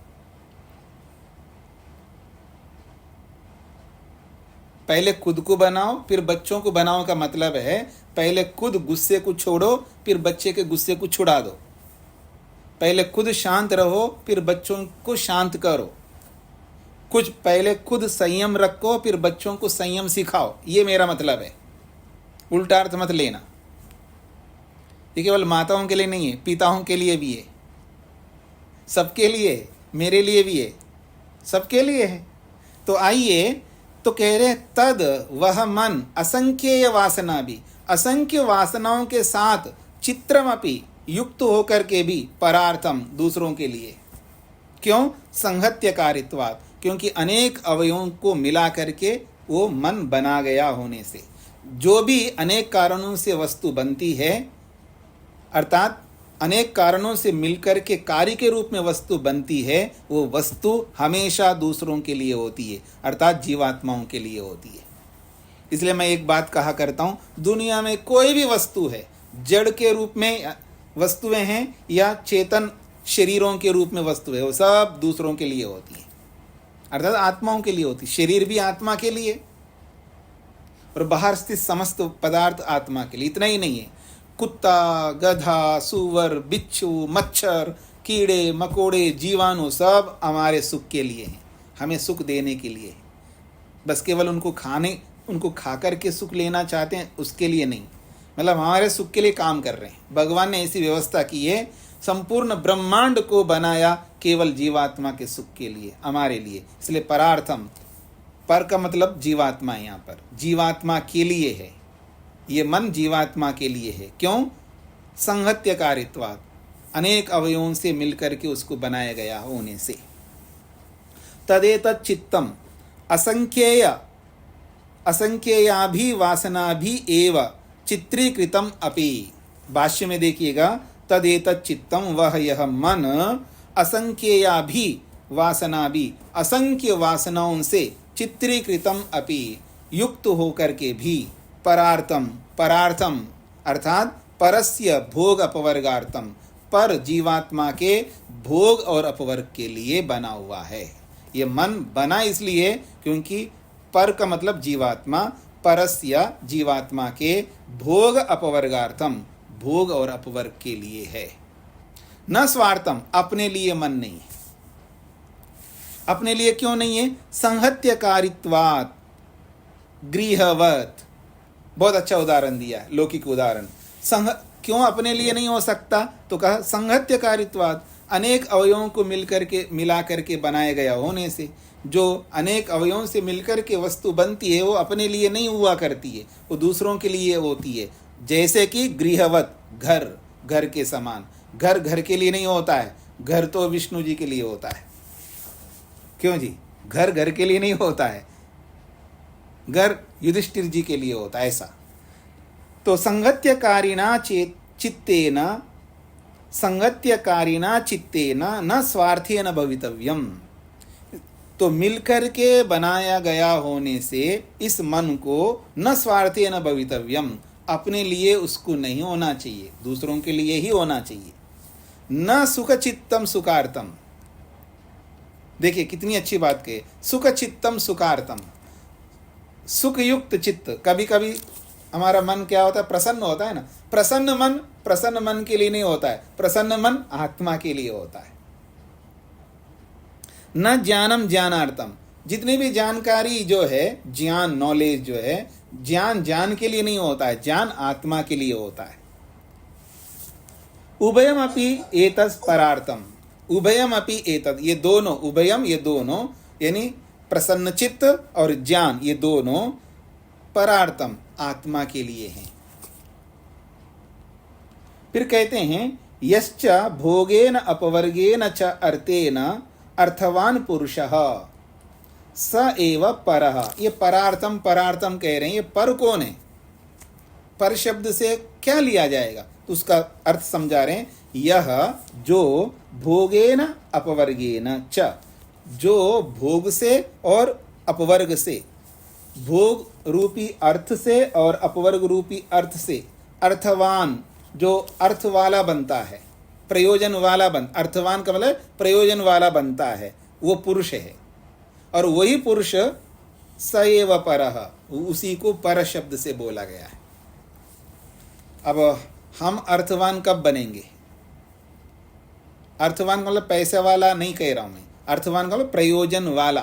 पहले खुद को बनाओ फिर बच्चों को बनाओ का मतलब है पहले खुद गुस्से को छोड़ो फिर बच्चे के गुस्से को छुड़ा दो। पहले खुद शांत रहो फिर बच्चों को शांत करो। कुछ पहले खुद संयम रखो फिर बच्चों को संयम सिखाओ। ये मेरा मतलब है, उल्टा अर्थ मत लेना। ये केवल माताओं के लिए नहीं है, पिताओं के लिए भी है, सबके लिए है, मेरे लिए भी है, सबके लिए है। तो आइए, तो कह रहे तद वह मन असंख्येय वासना भी, असंख्य वासनाओं के साथ चित्रमपि युक्त होकर के भी परार्थम दूसरों के लिए। क्यों? संहत्यकारित्वात्, क्योंकि अनेक अवयवों को मिला करके वो मन बना गया होने से। जो भी अनेक कारणों से वस्तु बनती है, अर्थात अनेक कारणों से मिलकर के कार्य के रूप में वस्तु बनती है, वो वस्तु हमेशा दूसरों के लिए होती है, अर्थात जीवात्माओं के लिए होती है। इसलिए मैं एक बात कहा करता हूँ, दुनिया में कोई भी वस्तु है, जड़ के रूप में वस्तुएं हैं या चेतन शरीरों के रूप में वस्तु है, वो सब दूसरों के लिए होती है, अर्थात आत्माओं के लिए होती है। शरीर भी आत्मा के लिए और बाहर स्थित समस्त पदार्थ आत्मा के लिए। इतना ही नहीं है, कुत्ता, गधा, सूअर, बिच्छू, मच्छर, कीड़े मकोड़े, जीवाणु सब हमारे सुख के लिए हैं, हमें सुख देने के लिए। बस केवल उनको खा कर के सुख लेना चाहते हैं, उसके लिए नहीं, मतलब हमारे सुख के लिए काम कर रहे हैं। भगवान ने ऐसी व्यवस्था की है, संपूर्ण ब्रह्मांड को बनाया केवल जीवात्मा के सुख के लिए, हमारे लिए। इसलिए परार्थम, पर का मतलब जीवात्मा, यहाँ पर जीवात्मा के लिए है, ये मन जीवात्मा के लिए है। क्यों? संहत्यकारित्वात्, अनेक अवयवों से मिलकर के उसको बनाया गया होने से। तदेतत् चित्तम असंख्येय असंख्येयाभि वासनाभि एव चित्रीकृतम अपि। भाष्य में देखिएगा, तदेतत् चित्तम, वह यह मन, असंख्येयाभि वासनाभि, असंख्य वासनाओं से चित्रीकृतम अपि, युक्त होकर के भी, परार्थम, परार्थम अर्थात परस्य भोग अपवर्गार्थम, पर जीवात्मा के भोग और अपवर्ग के लिए बना हुआ है। ये मन बना इसलिए क्योंकि पर का मतलब जीवात्मा, परस्य जीवात्मा के भोग अपवर्गार्थम, भोग और अपवर्ग के लिए है। न स्वार्थम, अपने लिए मन नहीं है। अपने लिए क्यों नहीं है? संहत्यकारित्वात् गृहवत, बहुत अच्छा उदाहरण दिया, लौकिक उदाहरण। क्यों अपने लिए नहीं हो सकता? तो कहा संहत्यकारित्वात्, अनेक अवयवों को मिला करके बनाया गया होने से। जो अनेक अवयवों से मिलकर के वस्तु बनती है वो अपने लिए नहीं हुआ करती है, वो दूसरों के लिए होती है। जैसे कि गृहवत, घर, घर के समान। घर घर के लिए नहीं होता है, घर तो विष्णु जी के लिए होता है। क्यों जी? घर घर के लिए नहीं होता है, घर युधिष्ठिर जी के लिए होता है, ऐसा। तो संगत्यकारिणा चित्तेन, संगत्यकारिणा चित्तेन न स्वार्थेन भवितव्यम। तो मिलकर के बनाया गया होने से इस मन को न स्वार्थेन भवितव्यम, अपने लिए उसको नहीं होना चाहिए, दूसरों के लिए ही होना चाहिए। न सुखचित्तम सुखार्थम, देखिए कितनी अच्छी बात कही, सुखचित्तम सुखार्थम, सुखयुक्त चित्त। कभी कभी हमारा मन क्या होता है? प्रसन्न होता है ना। प्रसन्न मन के लिए नहीं होता है, प्रसन्न मन आत्मा के लिए होता है। न ज्ञानम ज्ञानार्थम, जितनी भी जानकारी जो है, ज्ञान नॉलेज जो है, ज्ञान के लिए नहीं होता है, ज्ञान आत्मा के लिए होता है। उभयम अपि एतस् परार्थम, उभयम अपि एतत्, ये दोनों, उभयम ये दोनों, यानी प्रसन्न चित्त और ज्ञान, ये दोनों परार्थम आत्मा के लिए हैं। फिर कहते हैं यश्च भोगेन अपवर्गेन च अर्थेन अर्थवान पुरुषः स एव परः। ये परार्थम परार्थम कह रहे हैं, ये पर कौन है? पर शब्द से क्या लिया जाएगा? तो उसका अर्थ समझा रहे हैं, यह जो भोगेन अपवर्गेन च, जो भोग से और अपवर्ग से, भोग रूपी अर्थ से और अपवर्ग रूपी अर्थ से, अर्थवान, जो अर्थ वाला बनता है, प्रयोजन वाला अर्थवान का मतलब प्रयोजन वाला बनता है, वो पुरुष है। और वही पुरुष स एव परः, उसी को पर शब्द से बोला गया है। अब हम अर्थवान कब बनेंगे? अर्थवान मतलब पैसे वाला नहीं कह रहा हूं मैं, अर्थवान मतलब प्रयोजन वाला।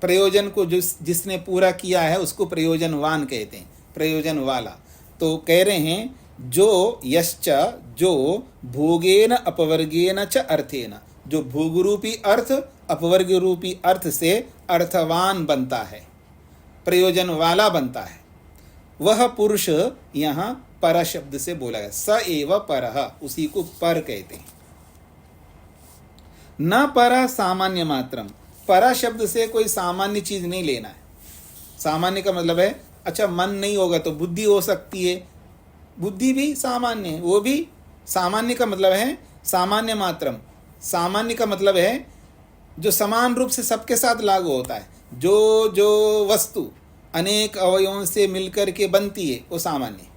प्रयोजन को जिसने पूरा किया है उसको प्रयोजनवान कहते हैं, प्रयोजन वाला। तो कह रहे हैं जो यश्च, जो भोगेन अपवर्गेन च अर्थेन, जो भोग रूपी अर्थ अपवर्ग रूपी अर्थ से अर्थवान बनता है, प्रयोजन वाला बनता है, वह पुरुष यहाँ पर शब्द से बोला गया। स एव परः, उसी को पर कहते हैं। न पर सामान्य मात्रम, पर शब्द से कोई सामान्य चीज नहीं लेना है। सामान्य का मतलब है, अच्छा मन नहीं होगा तो बुद्धि हो सकती है, बुद्धि भी सामान्य है, वो भी सामान्य का मतलब है सामान्य मात्रम। सामान्य का मतलब है जो समान रूप से सबके साथ लागू होता है। जो जो वस्तु अनेक अवयवों से मिलकर के बनती है वो सामान्य।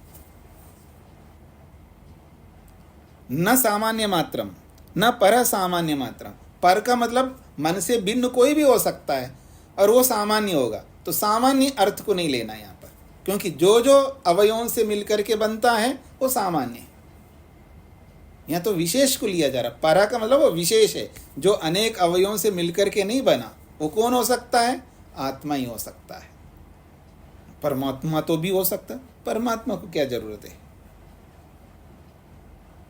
न सामान्य मात्रम न पर सामान्य मात्रम। पर का मतलब मन से भिन्न कोई भी हो सकता है और वो सामान्य होगा, तो सामान्य अर्थ को नहीं लेना यहाँ पर, क्योंकि जो जो अवयवों से मिलकर के बनता है वो सामान्य है। यहाँ तो विशेष को लिया जा रहा। पर का मतलब वो विशेष है, जो अनेक अवयवों से मिलकर के नहीं बना, वो कौन हो सकता है? आत्मा ही हो सकता है। परमात्मा तो भी हो सकता है, परमात्मा को क्या जरूरत है?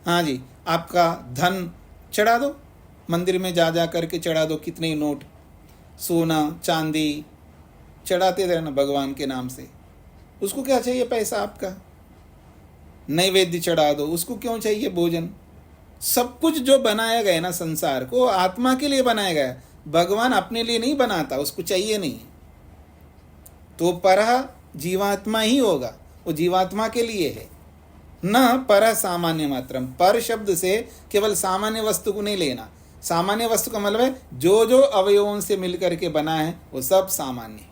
हाँ जी, आपका धन चढ़ा दो, मंदिर में जा करके चढ़ा दो, कितने नोट सोना चांदी चढ़ाते रहना भगवान के नाम से, उसको क्या चाहिए पैसा आपका? नैवेद्य चढ़ा दो, उसको क्यों चाहिए भोजन? सब कुछ जो बनाया गया ना संसार को, आत्मा के लिए बनाया गया, भगवान अपने लिए नहीं बनाता, उसको चाहिए नहीं। तो पर जीवात्मा ही होगा, वो जीवात्मा के लिए है। न पर सामान्य मात्रम, पर शब्द से केवल सामान्य वस्तु को नहीं लेना। सामान्य वस्तु का मतलब है जो जो अवयवों से मिलकर के बना है वो सब सामान्य।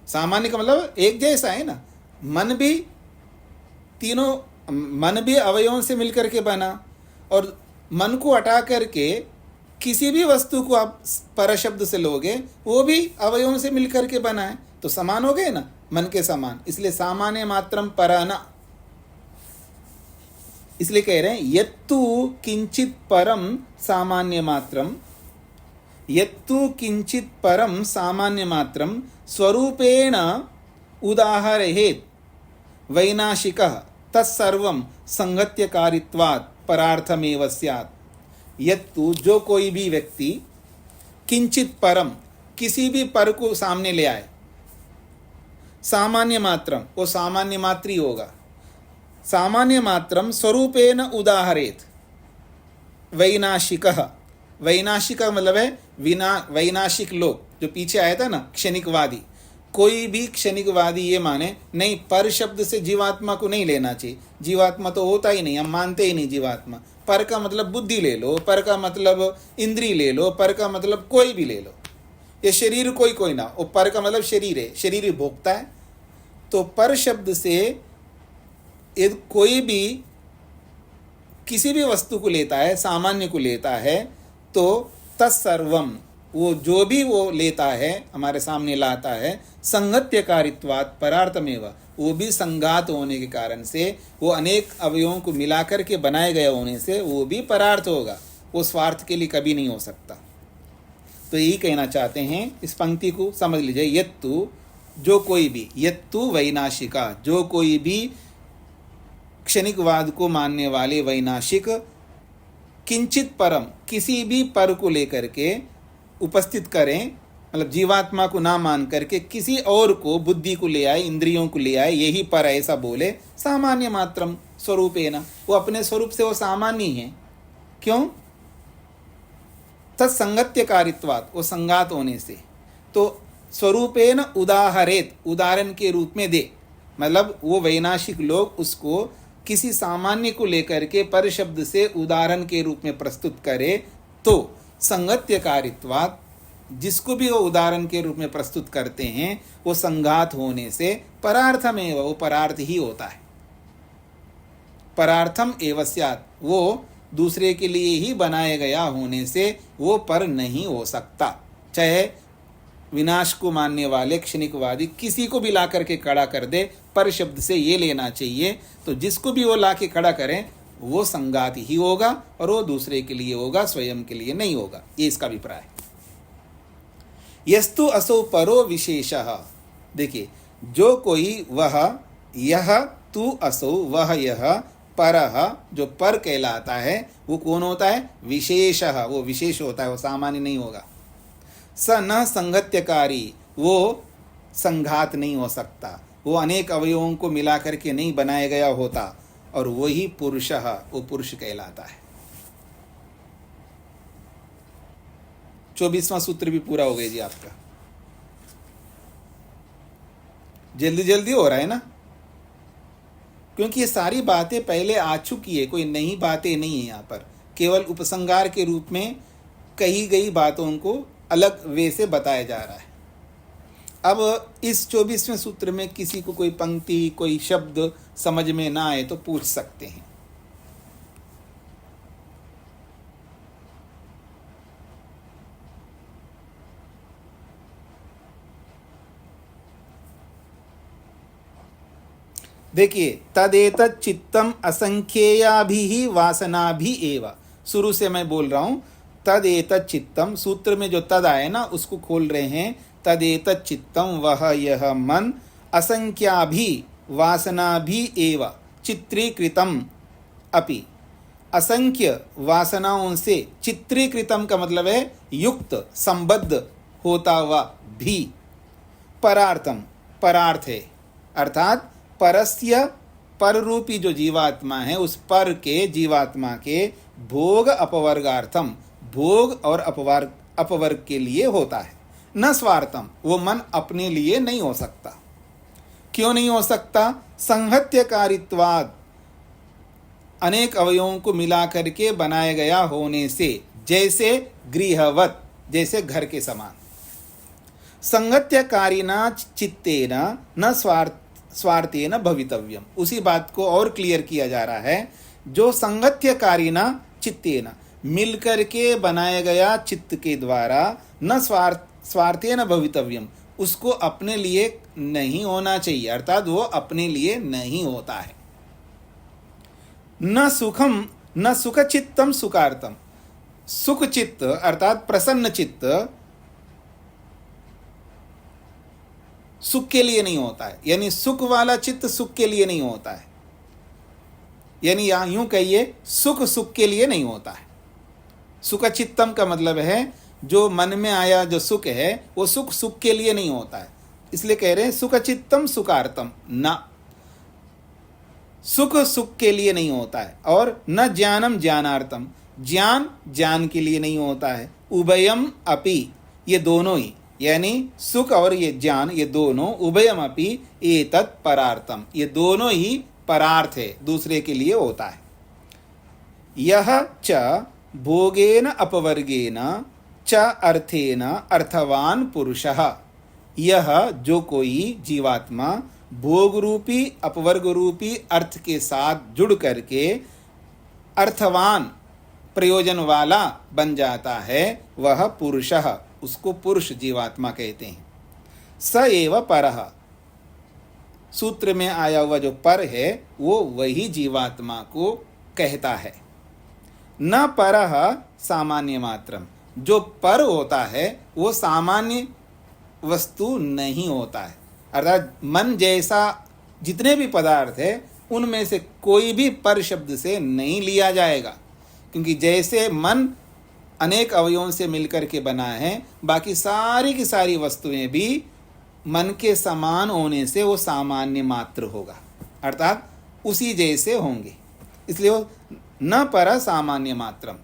सामान्य का मतलब एक जैसा है ना, मन भी तीनों, मन भी अवयवों से मिलकर के बना, और मन को हटा करके किसी भी वस्तु को आप पर शब्द से लोगे वो भी अवयवों से मिलकर के बना है, तो समान हो गए ना, मन के समान। इसलिए सामान्य मात्रम परना, इसलिए कह रहे हैं यत्तु किंचित परम सामान्य मात्रम, यत्तु किंचित परम सामान्य मात्रम स्वरूपेण उदाहरेत् वैनाशिकः तत्सर्वं संगत्यकारित्वात् परार्थमेव स्यात्। यत्तु, जो कोई भी व्यक्ति किंचित परम, किसी भी पर को सामने ले आए, सामान्य मात्रम, वो सामान्य मात्री होगा। सामान्य मात्रम स्वरूपेण उदाहरेत वैनाशिकः, वैनाशिक मतलब है वैनाशिक लोग, जो पीछे आया था ना क्षणिकवादी। कोई भी क्षणिकवादी ये माने नहीं, पर शब्द से जीवात्मा को नहीं लेना चाहिए, जीवात्मा तो होता ही नहीं, हम मानते ही नहीं जीवात्मा। पर का मतलब बुद्धि ले लो, पर का मतलब इंद्री ले लो, पर का मतलब कोई भी ले लो, ये शरीर कोई ना, वो पर का मतलब शरीर है, शरीर ही भोगता है। तो पर शब्द से यदि कोई भी किसी भी वस्तु को लेता है, सामान्य को लेता है, तो तत्सर्वम, वो जो भी वो लेता है, हमारे सामने लाता है, संगत्यकारित्वात् परार्थमेव, वो भी संघात होने के कारण से, वो अनेक अवयवों को मिलाकर के बनाए गए होने से वो भी परार्थ होगा, वो स्वार्थ के लिए कभी नहीं हो सकता। तो यही कहना चाहते हैं, इस पंक्ति को समझ लीजिए। यत्तु, जो कोई भी, यत्तु वैनाशिका, जो कोई भी क्षणिकवाद को मानने वाले वैनाशिक, किंचित परम, किसी भी पर को लेकर के उपस्थित करें, मतलब जीवात्मा को ना मान करके किसी और को, बुद्धि को ले आए, इंद्रियों को ले आए, यही पर ऐसा बोले, सामान्य मात्रम स्वरूपेण, वो अपने स्वरूप से वो सामान्य है। क्यों? तत्संगत्यकारित्वात्, वो संगात होने से। तो स्वरूपेण उदाहरेत, उदाहरण के रूप में दे, मतलब वो वैनाशिक लोग उसको किसी सामान्य को लेकर के पर शब्द से उदाहरण के रूप में प्रस्तुत करे, तो संगत्यकारित्वात्, जिसको भी वो उदाहरण के रूप में प्रस्तुत करते हैं, वो संघात होने से परार्थम एवं, वो परार्थ ही होता है। परार्थम एव स्यात्, वो दूसरे के लिए ही बनाया गया होने से वो पर नहीं हो सकता। चाहे विनाश को मानने वाले क्षणिकवादी किसी को भी ला करके खड़ा कर दे, पर शब्द से ये लेना चाहिए, तो जिसको भी वो ला के खड़ा करें वो संगात ही होगा और वो दूसरे के लिए होगा, स्वयं के लिए नहीं होगा। ये इसका अभिप्राय है। यस्तु असौ परो विशेषः, देखिए जो कोई वह, यह तु असौ वह, यह परः जो पर कहलाता है वो कौन होता है? विशेषः, वो विशेष होता है, वो सामान्य नहीं होगा। स न संगत्यकारी, वो संघात नहीं हो सकता, वो अनेक अवयवों को मिला करके नहीं बनाया गया होता, और वही पुरुषः, वो पुरुष कहलाता है। 24वां सूत्र भी पूरा हो गया जी आपका। जल्दी जल्दी हो रहा है ना, क्योंकि ये सारी बातें पहले आ चुकी है, कोई नई बातें नहीं है। यहाँ पर केवल उपसंहार के रूप में कही गई बातों को अलग वे से बताया जा रहा है। अब इस 24वें सूत्र में किसी को कोई पंक्ति, कोई शब्द समझ में ना आए तो पूछ सकते हैं। देखिए, तदेतत् चित्तम असंख्येयाभिः वासनाभिः एव, शुरू से मैं बोल रहा हूँ। तदेतत् चित्तम, सूत्र में जो तद आए ना उसको खोल रहे हैं। तदेतत् चित्तम, वह यह मन, असंख्याभिः वासनाभिः एव चित्रीकृतम अपि, असंख्य वासनाओं से चित्रीकृतम का मतलब है युक्त, संबद्ध होता हुआ भी, परार्थम, परार्थ है, अर्थात परस्य, पर रूपी जो जीवात्मा है उस पर के, जीवात्मा के भोग अपवर्गार्थम, भोग और अपवर्ग के लिए होता है। न स्वार्थम, वो मन अपने लिए नहीं हो सकता। क्यों नहीं हो सकता? संहत्यकारित्वाद, अनेक अवयवों को मिला करके बनाया गया होने से, जैसे गृहवत, जैसे घर के समान। संगत्यकारिणा चित्तेन न स्वार्थेन भवितव्यम, उसी बात को और क्लियर किया जा रहा है। जो संगत्यकारिणा चित्तेन, मिलकर के बनाया गया चित्त के द्वारा, न स्वार्थेन भवितव्यम, उसको अपने लिए नहीं होना चाहिए, अर्थात वो अपने लिए नहीं होता है। न सुखम, न सुखचित्तम सुखार्थम, सुख चित्त अर्थात प्रसन्न चित्त सुख के लिए नहीं होता है, यानी सुख वाला चित्त सुख के लिए नहीं होता है, यानी या यूं कहिए सुख सुख के लिए नहीं होता है। सुख चित्तम का मतलब है जो मन में आया जो सुख है वो सुख सुख के लिए नहीं होता है, इसलिए कह रहे हैं सुख चित्तम सुखार्थम, न सुख सुख के लिए नहीं होता है, और न ज्ञानम ज्ञानार्थम, ज्ञान ज्ञान के लिए नहीं होता है। उभयम अपि, ये दोनों ही, यानी सुख और ये ज्ञान, ये दोनों, उभयम अपि एतत् परार्थम, ये दोनों ही परार्थ है, दूसरे के लिए होता है। यह च भोगेन अपवर्गेन च अर्थेन अर्थवान पुरुषः, यह जो कोई जीवात्मा भोग रूपी अपवर्ग रूपी अर्थ के साथ जुड़ करके अर्थवान, प्रयोजन वाला बन जाता है, वह पुरुषः, उसको पुरुष जीवात्मा कहते हैं। स एव परः, सूत्र में आया हुआ जो पर है वो वही जीवात्मा को कहता है। न परः सामान्य मात्रम, जो पर होता है वो सामान्य वस्तु नहीं होता है, अर्थात मन जैसा जितने भी पदार्थ है उनमें से कोई भी पर शब्द से नहीं लिया जाएगा, क्योंकि जैसे मन अनेक अवयवों से मिलकर के बना है, बाकी सारी की सारी वस्तुएं भी मन के समान होने से वो सामान्य मात्र होगा, अर्थात उसी जैसे होंगे। इसलिए वो न पर सामान्य मात्रम,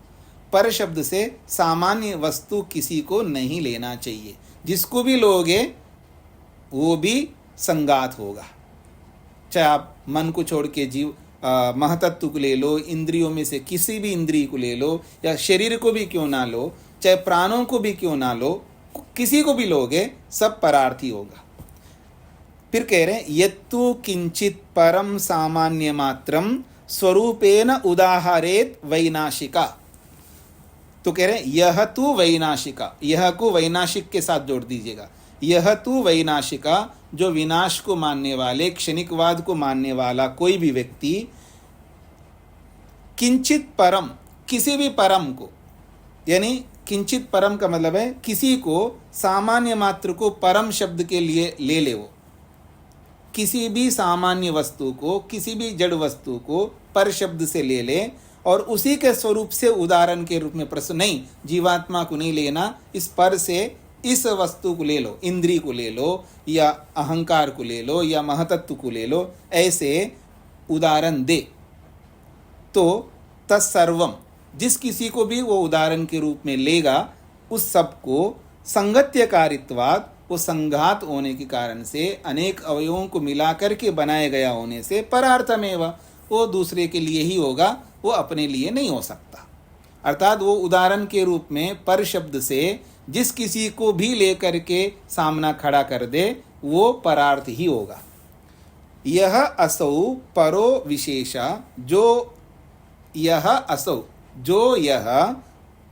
पर शब्द से सामान्य वस्तु किसी को नहीं लेना चाहिए, जिसको भी लोगे वो भी संगात होगा। चाहे आप मन को छोड़ के जीव महतत्व को ले लो, इंद्रियों में से किसी भी इंद्रिय को ले लो, या शरीर को भी क्यों ना लो, चाहे प्राणों को भी क्यों ना लो, किसी को भी लोगे सब परार्थी होगा। फिर कह रहे हैं यत्तु किंचित परम सामान्य मात्रम स्वरूपेण उदाहरेत वैनाशिका, तो कह रहे हैं यह तू वैनाशिका, यह को वैनाशिक के साथ जोड़ दीजिएगा। यह तू वैनाशिका, जो विनाश को मानने वाले, क्षणिकवाद को मानने वाला कोई भी व्यक्ति किंचित परम, किसी भी परम को, यानी किंचित परम का मतलब है किसी को सामान्य मात्र को परम शब्द के लिए ले ले, वो किसी भी सामान्य वस्तु को, किसी भी जड़ वस्तु को पर शब्द से ले ले और उसी के स्वरूप से उदाहरण के रूप में प्रश्न, नहीं जीवात्मा को नहीं लेना, इस पर से इस वस्तु को ले लो, इंद्री को ले लो या अहंकार को ले लो या महतत्व को ले लो, ऐसे उदाहरण दे तो तत्सर्वम, जिस किसी को भी वो उदाहरण के रूप में लेगा उस सब को संगत्यकारित्वाद, वो संघात होने के कारण से, अनेक अवयवों को मिलाकर के बनाया गया होने से, परार्थमेव, वो दूसरे के लिए ही होगा, वो अपने लिए नहीं हो सकता। अर्थात वो उदाहरण के रूप में पर शब्द से जिस किसी को भी लेकर के सामना खड़ा कर दे वो परार्थ ही होगा। यह असौ परो विशेषा, जो यह असौ, जो यह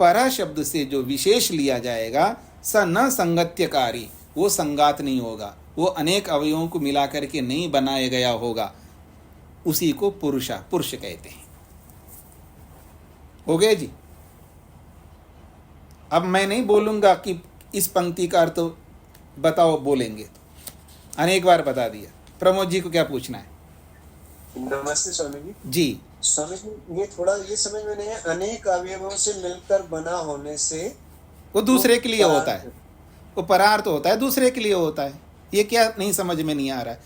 पर शब्द से जो विशेष लिया जाएगा, स न संगत्यकारी, वो संगात नहीं होगा, वो अनेक अवयवों को मिला करके नहीं बनाया गया होगा, उसी को पुरुषा, पुरुष कहते हैं। हो गए जी। अब मैं नहीं बोलूंगा कि इस पंक्ति का अर्थ बताओ, बोलेंगे तो अनेक बार बता दिया। प्रमोद जी को क्या पूछना है? नमस्ते स्वामी जी। जी स्वामी जी, ये थोड़ा ये समझ में नहीं है, अनेक अवयवों से मिलकर बना होने से वो दूसरे के लिए होता है, वो परार्थ होता है, दूसरे के लिए होता है। ये क्या नहीं समझ में नहीं आ रहा है?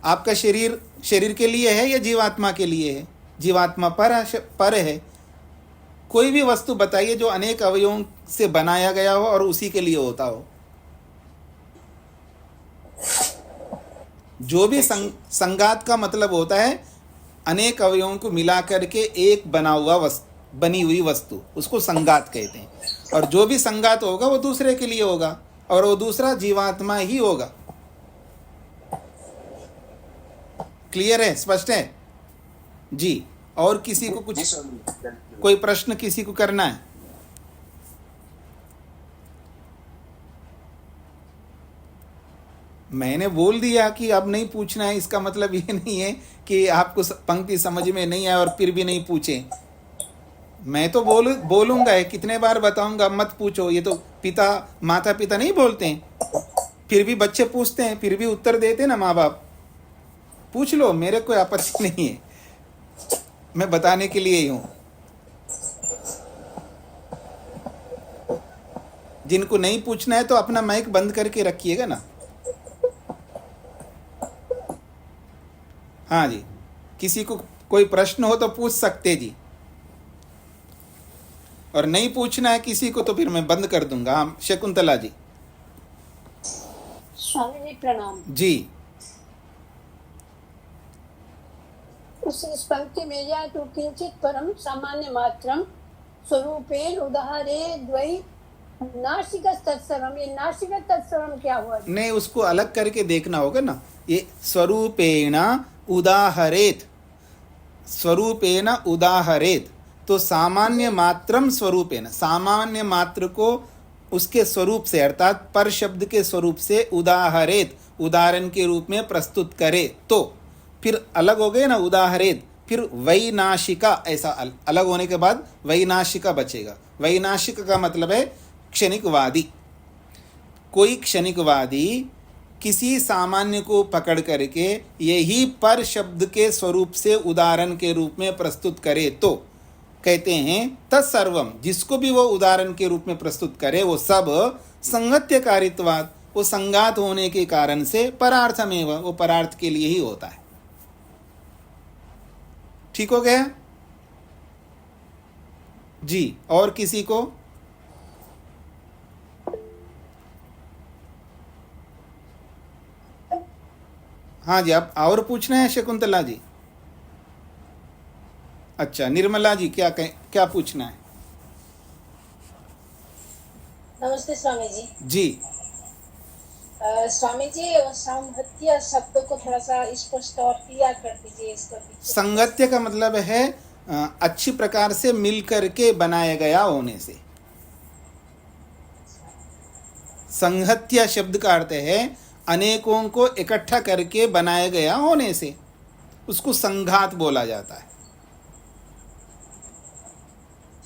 आपका शरीर शरीर के लिए है या जीवात्मा के लिए है? जीवात्मा पर है। कोई भी वस्तु बताइए जो अनेक अवयवों से बनाया गया हो और उसी के लिए होता हो। जो भी संगात का मतलब होता है अनेक अवयवों को मिला करके एक बनी हुई वस्तु, उसको संगात कहते हैं। और जो भी संगात होगा वो दूसरे के लिए होगा और वो दूसरा जीवात्मा ही होगा। क्लियर है? स्पष्ट है जी? और किसी को कुछ, कोई प्रश्न किसी को करना है? मैंने बोल दिया कि अब नहीं पूछना है, इसका मतलब ये नहीं है कि आपको पंक्ति समझ में नहीं आए और फिर भी नहीं पूछे। मैं तो बोलूंगा है, कितने बार बताऊंगा मत पूछो। ये तो माता पिता नहीं बोलते हैं, फिर भी बच्चे पूछते हैं, फिर भी उत्तर देते ना माँ बाप। पूछ लो, मेरे कोई आपत्ति नहीं है, मैं बताने के लिए ही हूं। जिनको नहीं पूछना है तो अपना माइक बंद करके रखिएगा ना। हाँ जी, किसी को कोई प्रश्न हो तो पूछ सकते जी, और नहीं पूछना है किसी को तो फिर मैं बंद कर दूंगा। हाँ, शकुंतला जी। स्वामी जी प्रणाम जी। इस पंक्ति में जाए तो किंचित परम सामान्य मात्रम स्वरूपेण उदाहरे द्वै नासिक तत्सर्वम, ये नासिक तत्सर्वम क्या हुआ? नहीं, उसको अलग करके देखना होगा ना। ये स्वरूपेण उदाहरेत, स्वरूपेण उदाहरेत, तो सामान्य मात्रम स्वरूपेण, सामान्य मात्र को उसके स्वरूप से अर्थात पर शब्द के स्वरूप से उदाहरेत, उदाहरण के रूप में प्रस्तुत करे, तो फिर अलग हो गए ना उदाहरेत। फिर वैनाशिका, ऐसा अलग होने के बाद वैनाशिका बचेगा। वैनाशिक का मतलब है क्षणिकवादी। कोई क्षणिकवादी किसी सामान्य को पकड़ करके यही पर शब्द के स्वरूप से उदाहरण के रूप में प्रस्तुत करे तो कहते हैं तत्सर्वम, जिसको भी वो उदाहरण के रूप में प्रस्तुत करे वो सब संगत्यकारित्वाद, वो संगात होने के कारण से परार्थमेव, वो परार्थ के लिए ही होता है। ठीक हो गया जी? और किसी को? हाँ जी, आप और पूछना है शकुंतला जी? अच्छा, निर्मला जी क्या पूछना है? नमस्ते स्वामी जी। जी। स्वामी जी, सांगत्य शब्द को थोड़ा सा स्पष्ट और क्लियर कर दीजिए इसका। संगत्य का मतलब है अच्छी प्रकार से मिल करके बनाया गया होने से। संहत्या शब्द का अर्थ है अनेकों को इकट्ठा करके बनाया गया होने से, उसको संघात बोला जाता है।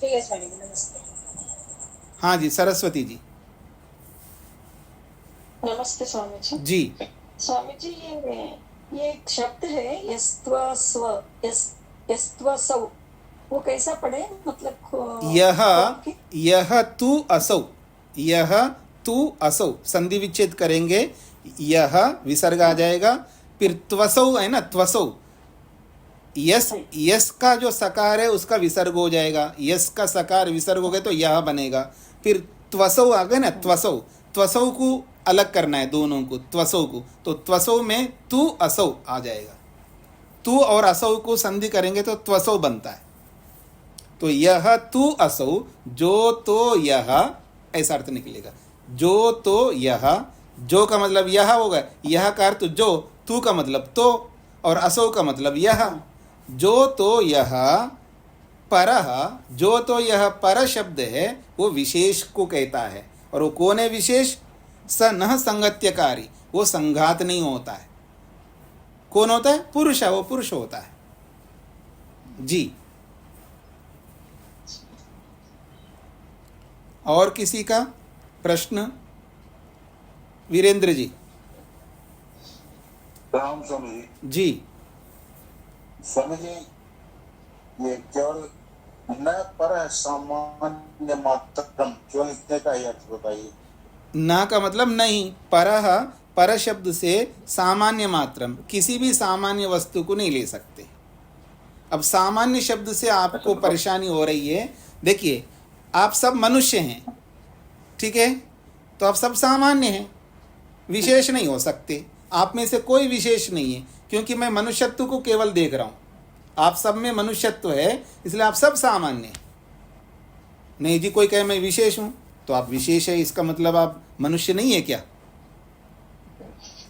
ठीक है स्वामी जी, नमस्ते। हाँ जी, सरस्वती जी। नमस्ते स्वामी जी। जी स्वामी जी, ये एक शब्द है यस्त्व स्व, यस्त्व सौ, वो कैसा पढ़े? मतलब यह तू असौ, यह तू असौ, संधि विच्छेद करेंगे, यह विसर्ग आ जाएगा, फिर त्वसौ है ना, त्वसौ, यस, यस का जो सकार है उसका विसर्ग हो जाएगा, यस का सकार विसर्ग हो गया तो यह बनेगा, फिर त्वसौ आ गए ना, त्वसौ, त्वसौ को अलग करना है दोनों को, त्वसौ को, तो त्वसौ में तू असौ आ जाएगा, तू और असौ को संधि करेंगे तो त्वसौ बनता है। तो यह तू असौ, जो तो यह, ऐसा अर्थ निकलेगा, जो तो यह, जो का मतलब यह होगा, यह का अर्थ जो, तू का मतलब तो, और असौ का मतलब यह, जो तो यह परह, जो तो यह पर शब्द है वो विशेष को कहता है, और वो कौन है विशेष? स न संगत्यकारी, वो संघात नहीं होता है। कौन होता है? पुरुष है, वो पुरुष होता है। जी, और किसी का प्रश्न? वीरेंद्र जी। राम स्वामी जी, स्वामी जी, ये केवल न पर सामान्य मात्रम, केवल इतने का ही अर्थ बताइए। ना का मतलब नहीं, परह, पर शब्द से सामान्य मात्रम, किसी भी सामान्य वस्तु को नहीं ले सकते। अब सामान्य शब्द से आपको परेशानी हो रही है, देखिए आप सब मनुष्य हैं, ठीक है, तो आप सब सामान्य हैं, विशेष नहीं हो सकते। आप में से कोई विशेष नहीं है, क्योंकि मैं मनुष्यत्व को केवल देख रहा हूँ। आप सब में मनुष्यत्व है, इसलिए आप सब सामान्य हैं। नहीं जी, कोई कहे मैं विशेष हूँ, तो आप विशेष है, इसका मतलब आप मनुष्य नहीं है क्या?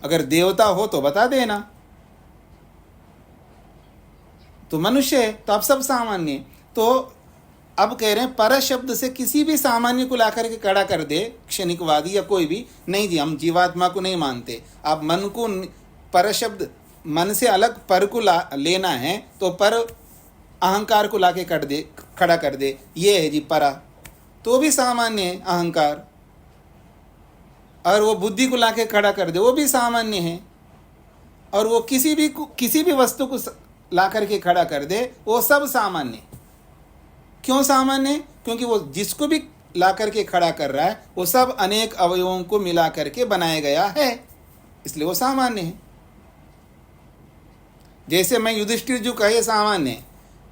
अगर देवता हो तो बता देना, तो मनुष्य है तो आप सब सामान्य हैं। तो अब कह रहे हैं पर शब्द से किसी भी सामान्य को लाकर के खड़ा कर दे, क्षणिकवादी या कोई भी, नहीं जी हम जीवात्मा को नहीं मानते। आप मन को, पर शब्द मन से अलग पर को लेना है तो पर अहंकार को लाके खड़ा कर दे, ये है जी परा, तो भी सामान्य है अहंकार। और वो बुद्धि को लाके खड़ा कर दे, वो भी सामान्य है। और वो किसी भी वस्तु को ला करके खड़ा कर दे, वो सब सामान्य। क्यों सामान्य? क्योंकि वो जिसको भी ला करके खड़ा कर रहा है वो सब अनेक अवयवों को मिला करके बनाया गया है, इसलिए वो सामान्य है। जैसे मैं युधिष्ठिर जी का ये सामान्य है,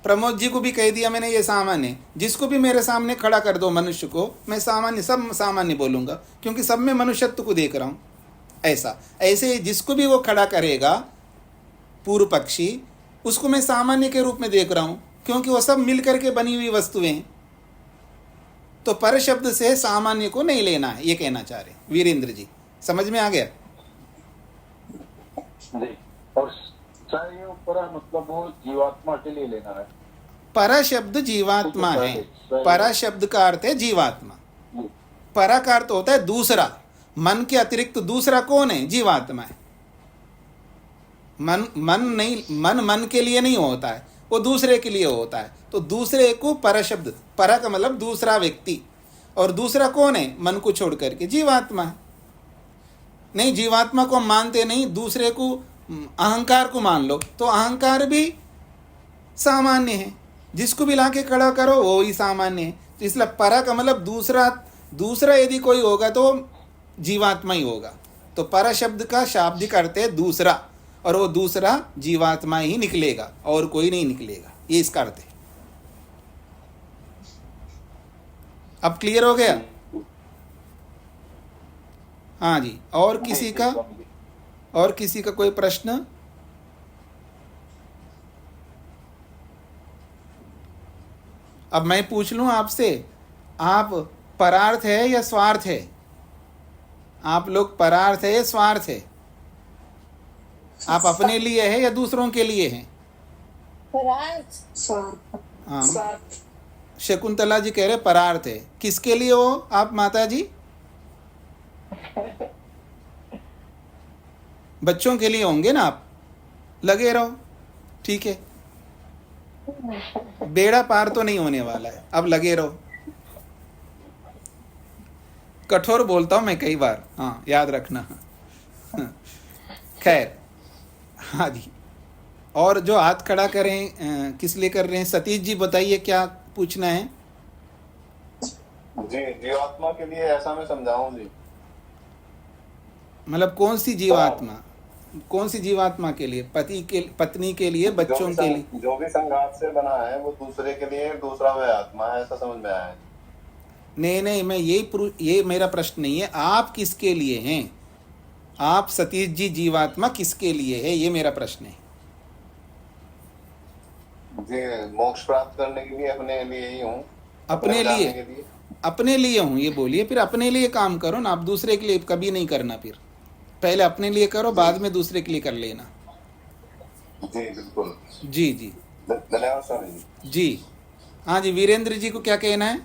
प्रमोद जी को भी कह दिया मैंने ये सामान्य है, जिसको भी मेरे सामने खड़ा कर दो मनुष्य को, मैं सामान्य, सब सामान्य बोलूँगा, क्योंकि सब में मनुष्यत्व को देख रहा हूँ। ऐसे जिसको भी वो खड़ा करेगा पूर्व पक्षी, उसको मैं सामान्य के रूप में देख रहा हूँ, क्योंकि वो सब मिल करके बनी हुई वस्तुएं हैं। तो पर शब्द से सामान्य को नहीं लेना है, ये कहना चाह रहे वीरेंद्र जी। समझ में आ गया? जी, और पर मतलब वो जीवात्मा के लिए लेना है। पर शब्द जीवात्मा है, पर शब्द का अर्थ है जीवात्मा। पर का अर्थ होता है दूसरा, मन के अतिरिक्त दूसरा कौन है? जीवात्मा है। मन के लिए नहीं होता है, वो दूसरे के लिए होता है। तो दूसरे को पर शब्द, पर का मतलब दूसरा व्यक्ति, और दूसरा कौन है? मन को छोड़ करके जीवात्मा है। नहीं, जीवात्मा को हम मानते नहीं, दूसरे को, अहंकार को मान लो, तो अहंकार भी सामान्य है, जिसको भी लाके खड़ा करो वो ही सामान्य है। तो इसलिए पर का मतलब दूसरा यदि कोई होगा तो जीवात्मा ही होगा। तो पर शब्द का शाब्दिक अर्थ है दूसरा, और वो दूसरा जीवात्मा ही निकलेगा, और कोई नहीं निकलेगा, ये इसका अर्थ है। अब क्लियर हो गया? हाँ जी, और किसी का कोई प्रश्न? अब मैं पूछ लूं आपसे, आप परार्थ है या स्वार्थ है? आप लोग परार्थ है या स्वार्थ है? आप अपने लिए है या दूसरों के लिए हैं? परार्थ स्वार्थ हाँ स्वार्थ शकुंतला जी कह रहे परार्थ है। किसके लिए हो आप माता जी? बच्चों के लिए होंगे ना आप, लगे रहो, ठीक है। बेड़ा पार तो नहीं होने वाला है, अब लगे रहो। कठोर बोलता हूं मैं कई बार, हाँ याद रखना। खैर, हाँ जी। और जो हाथ खड़ा करें किस लिए कर रहे हैं? सतीश जी बताइए क्या पूछना है? जी, जीवात्मा के लिए ऐसा मैं समझाऊं जी। मतलब कौन सी जीवात्मा? कौन सी जीवात्मा के लिए? पति के, पत्नी के लिए, बच्चों के लिए? जो भी संघात से बना है वो दूसरे के लिए, दूसरा वह आत्मा है, ऐसा समझ में आया है। नहीं नहीं, मैं ये मेरा प्रश्न नहीं है। आप किसके लिए हैं? आप सतीश जी जीवात्मा किसके लिए है, ये मेरा प्रश्न है। जी, मोक्ष प्राप्त करने के लिए, अपने लिए ही हूँ। अपने जानने लिए? के लिए। अपने लिए हूँ ये बोलिए, फिर अपने लिए काम करो ना। आप दूसरे के लिए कभी नहीं करना, फिर पहले अपने लिए करो, बाद में दूसरे के लिए कर लेना। जी बिल्कुल। जी जी धन्यवाद स्वामी जी। जी। हाँ जी, वीरेंद्र जी को क्या कहना है?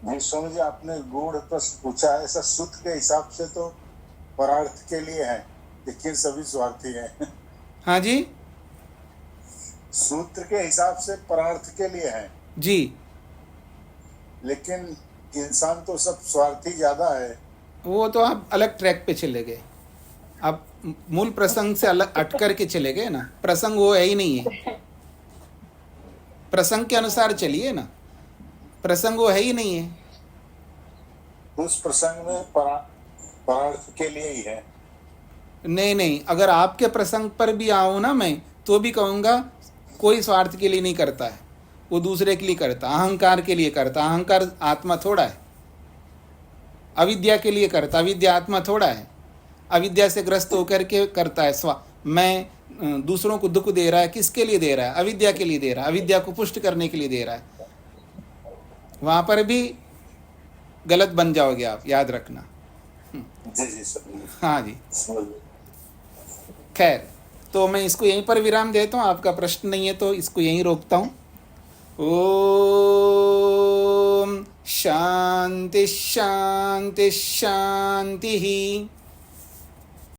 नहीं स्वामी जी, आपने गूढ़ प्रश्न पूछा है। ऐसा सुत के हिसाब से तो परार्थ के लिए है, लेकिन सभी स्वार्थी हैं। हाँ जी सूत्र के हिसाब से परार्थ के लिए है, जी। लेकिन इंसान तो सब स्वार्थी ज्यादा है। वो तो आप अलग ट्रैक पे चले गए, आप मूल प्रसंग से अलग हट करके चले गए ना। प्रसंग वो है ही नहीं है, प्रसंग के अनुसार चलिए ना, प्रसंग वो है ही नहीं है। उस प्रसंग में परार्थ के लिए ही है। नहीं नहीं, अगर आपके प्रसंग पर भी आऊँ ना मैं, तो भी कहूँगा कोई स्वार्थ के लिए नहीं करता है, वो दूसरे के लिए करता, अहंकार के लिए करता। अहंकार आत्मा थोड़ा है। अविद्या के लिए करता, अविद्या आत्मा थोड़ा है। अविद्या से ग्रस्त होकर के करता है। मैं दूसरों को दुख दे रहा है, किसके लिए दे रहा है? अविद्या के लिए दे रहा है, अविद्या को पुष्ट करने के लिए दे रहा है। वहाँ पर भी गलत बन जाओगे आप, याद रखना। जी जी सर। हाँ जी। खैर, तो मैं इसको यहीं पर विराम देता हूँ। आपका प्रश्न नहीं है तो इसको यहीं रोकता हूँ। ओम शांति शांति शांति।